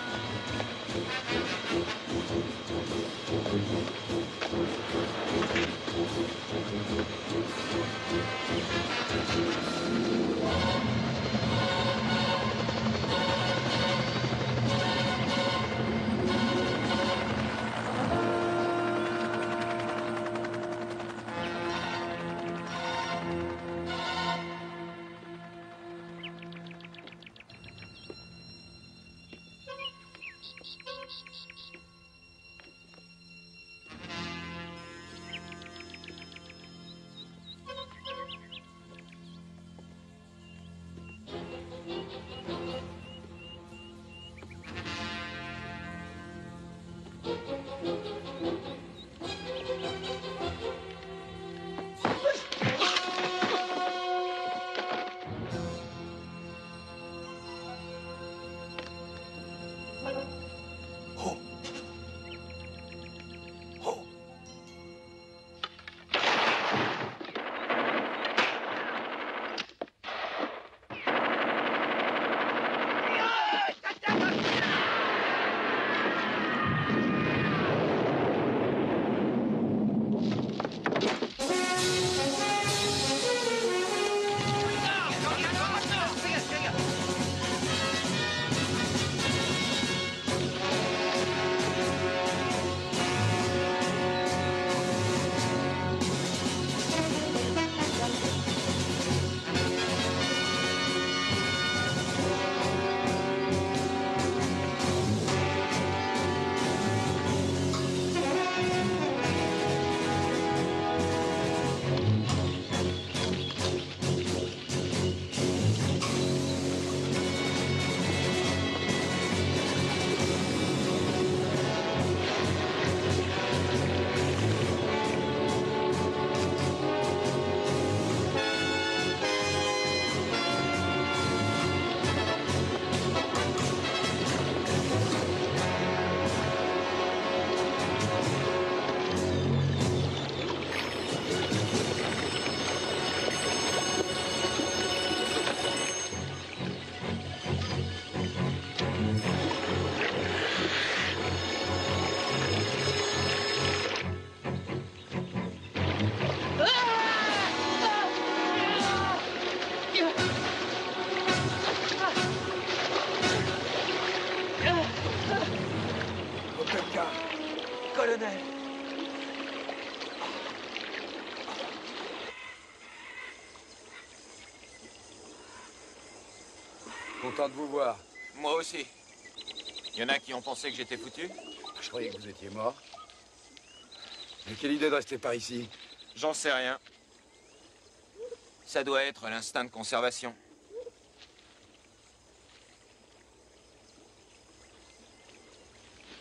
Colonel. Content de vous voir. Moi aussi. Il y en a qui ont pensé que j'étais foutu? Je croyais que vous étiez mort. Mais quelle idée de rester par ici? J'en sais rien. Ça doit être l'instinct de conservation.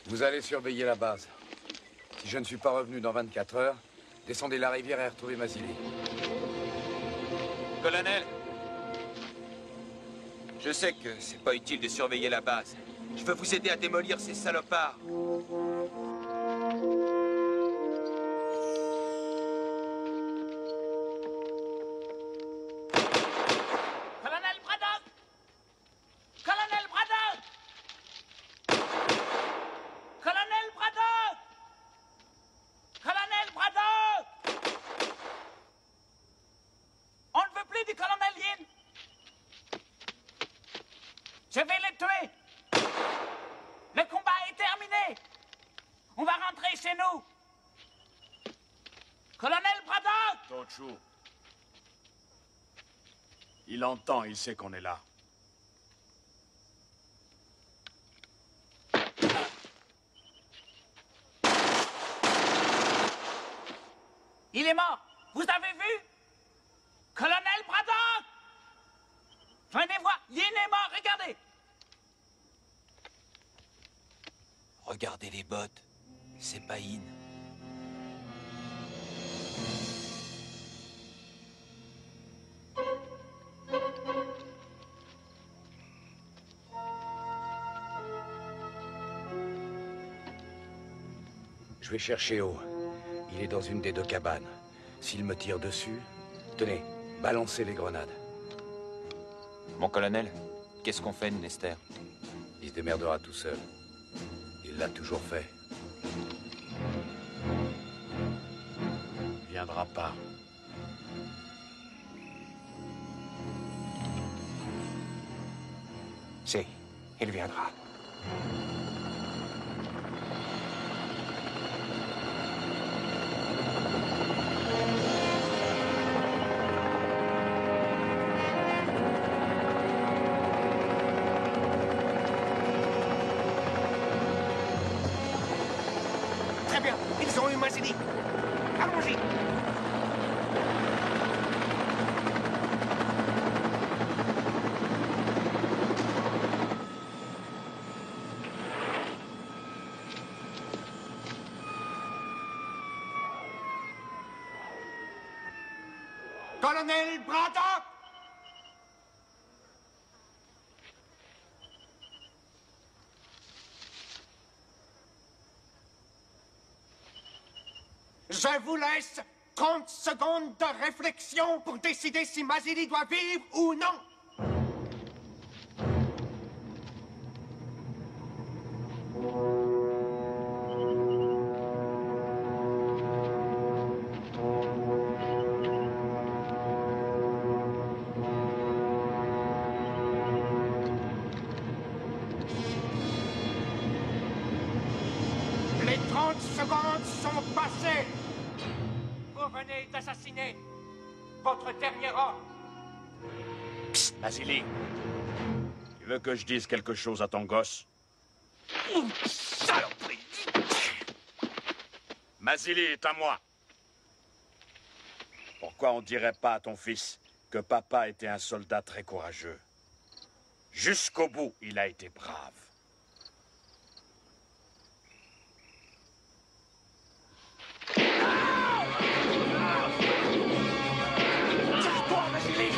Vous allez surveiller la base. Si je ne suis pas revenu dans 24 heures, descendez la rivière et retrouvez Mazzilli. Colonel, je sais que c'est pas utile de surveiller la base. Je veux vous aider à démolir ces salopards. Colonel Braddock! Colonel Braddock! Colonel Braddock! Colonel Braddock! On ne veut plus du colonel Yin. Je vais les tuer. Le combat est terminé. On va rentrer chez nous. Ochu. Il entend, il sait qu'on est là. Il est mort. Vous avez vu? Colonel Braddock! Venez voir, Yin est mort, regardez! Regardez les bottes. C'est pas Yin. Je vais chercher O. Il est dans une des deux cabanes. S'il me tire dessus, tenez, balancez les grenades. Mon colonel, qu'est-ce qu'on fait de Nester? Il se démerdera tout seul. Il l'a toujours fait. Il viendra pas. Si, il viendra. Très bien, ils ont eu Mazili. Allons-y. Colonel Braddock! Je vous laisse 30 secondes de réflexion pour décider si Mazili doit vivre ou non. Les 30 secondes sont passées. Vous venez d'assassiner votre dernier homme. Psst, Mazili. Tu veux que je dise quelque chose à ton gosse? Saloperie! Mazili est à moi. Pourquoi on dirait pas à ton fils que papa était un soldat très courageux? Jusqu'au bout, il a été brave. Tire-toi, Mazili!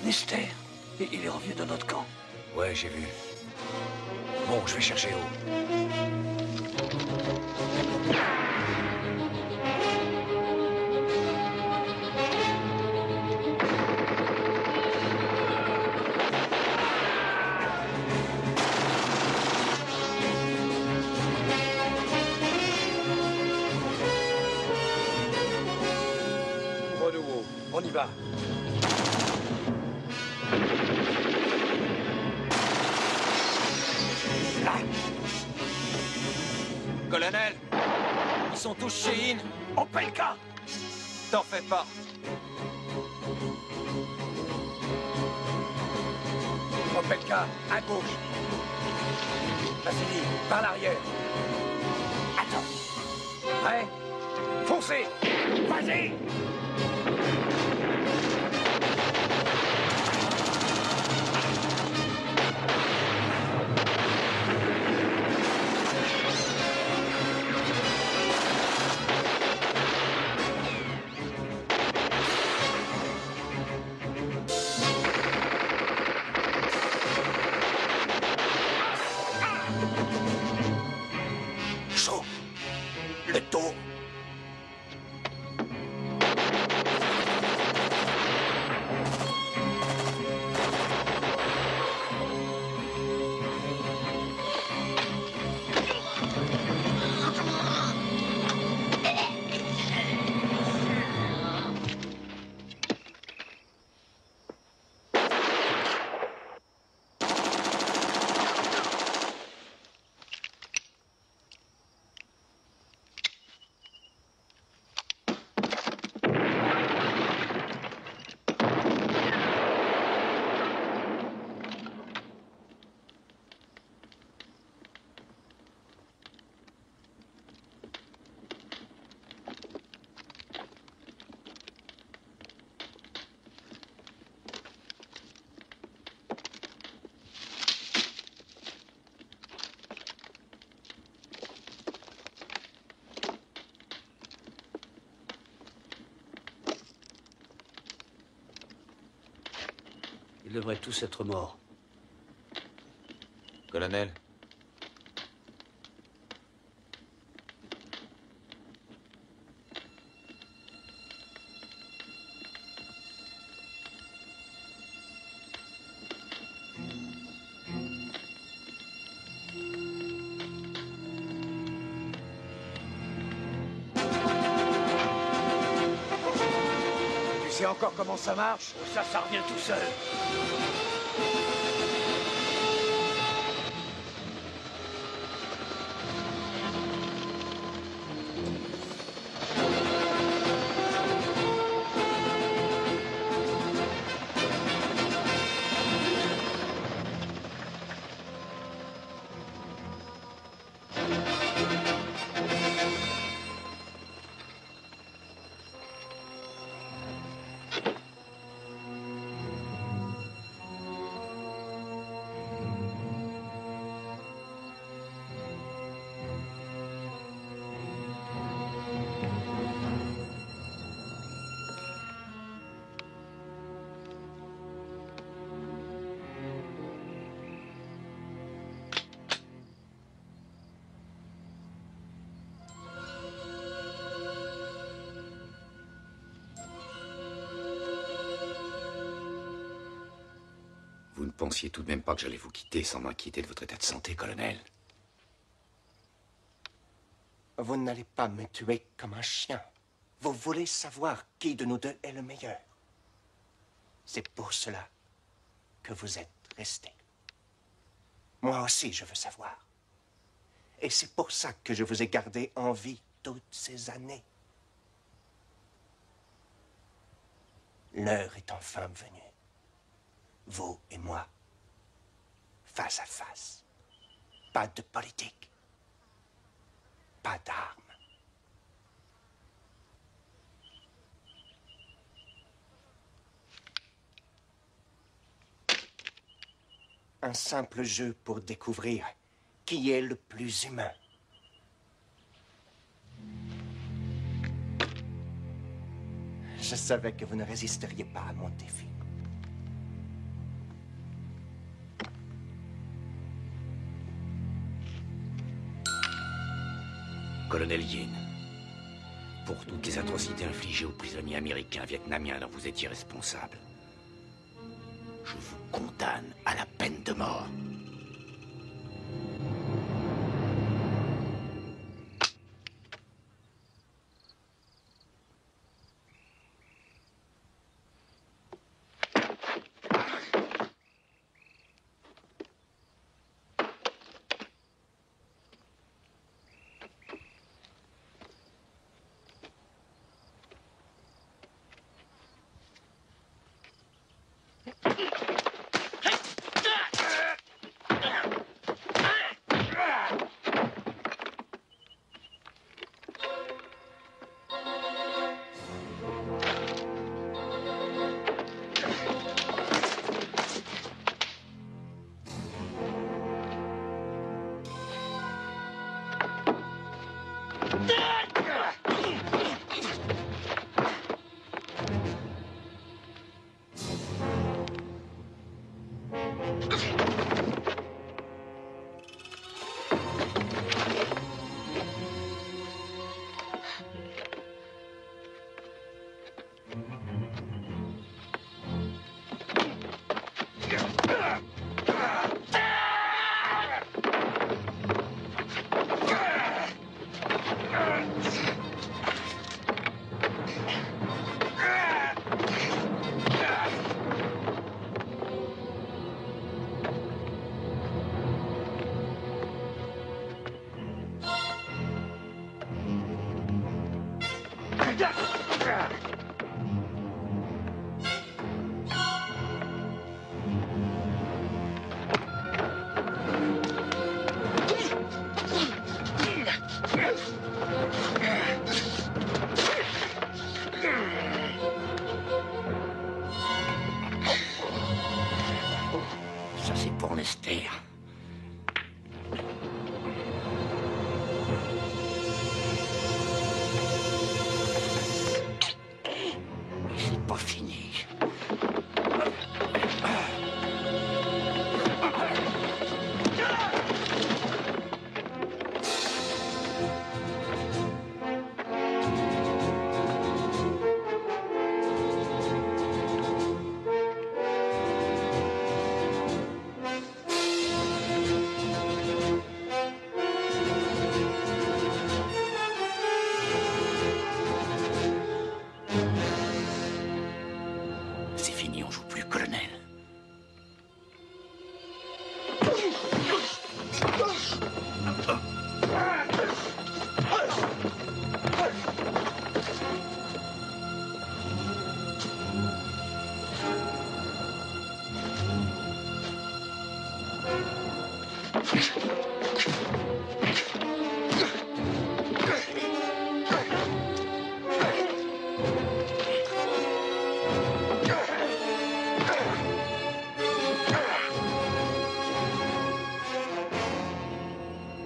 Nester, il est revenu dans notre camp. Ouais, j'ai vu. Bon, je vais chercher O. Ouvre-nous, O. On y va. Colonel, ils sont tous chez In. On paye le cas! T'en fais pas. Opelka, à gauche. Mazili, par l'arrière. Attends! Prêt? Foncez! Vas-y! Chaud. Le taux. Ils devraient tous être morts. Colonel, Tu sais encore comment ça marche? Ça revient tout seul. Vous ne pensiez tout de même pas que j'allais vous quitter sans m'inquiéter de votre état de santé, colonel? Vous n'allez pas me tuer comme un chien. Vous voulez savoir qui de nous deux est le meilleur. C'est pour cela que vous êtes resté. Moi aussi, je veux savoir. Et c'est pour ça que je vous ai gardé en vie toutes ces années. L'heure est enfin venue. Vous et moi, face à face. Pas de politique. Pas d'armes. Un simple jeu pour découvrir qui est le plus humain. Je savais que vous ne résisteriez pas à mon défi. Colonel Yin, pour toutes les atrocités infligées aux prisonniers américains, vietnamiens dont vous étiez responsable, je vous condamne à la peine de mort. Ça, c'est pour Lester. C'est pas fini. C'est fini, on joue plus, colonel.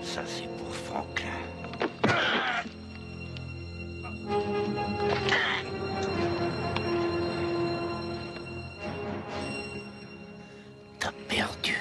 Ça, c'est pour Franklin. T'as perdu.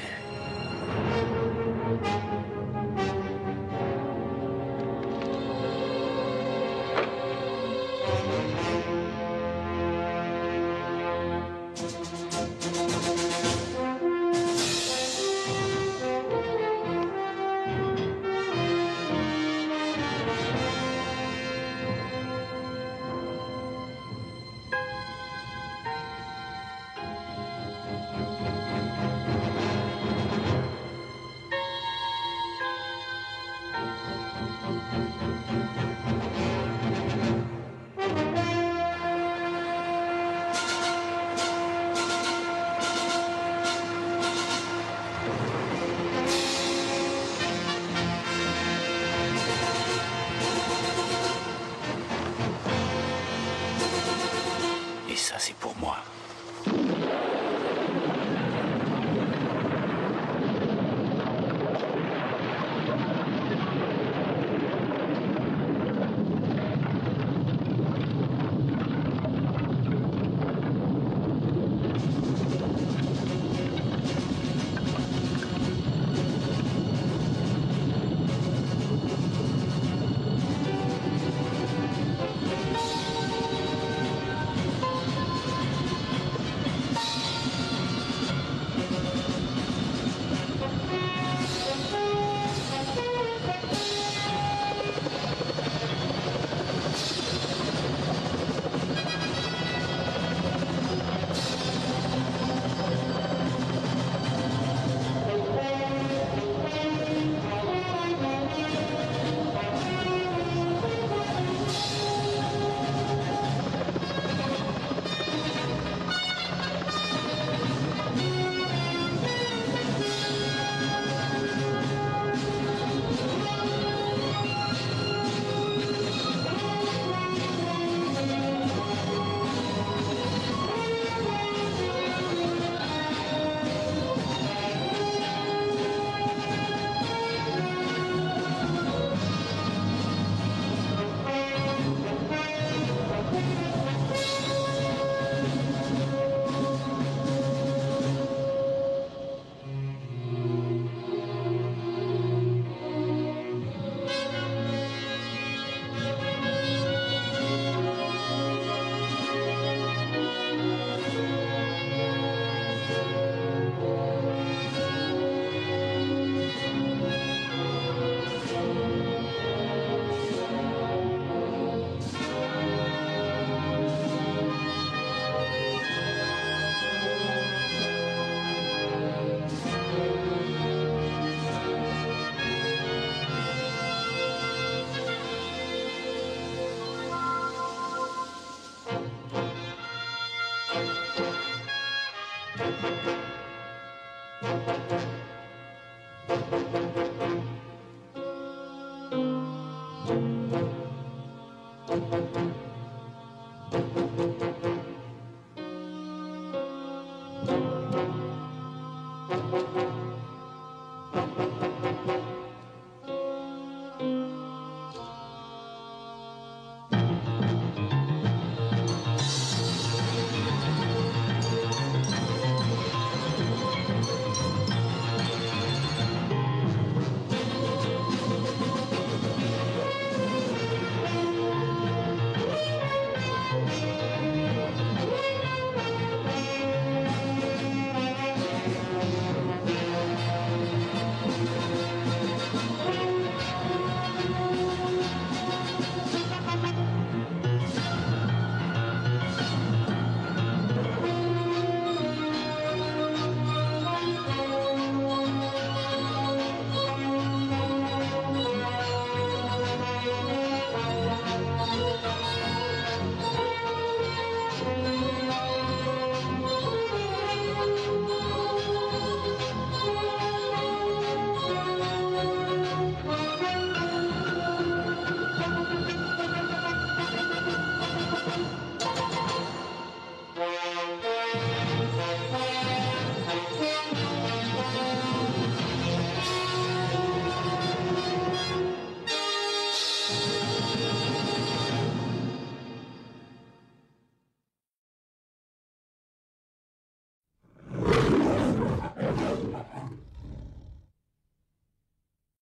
Et ça, c'est pour moi.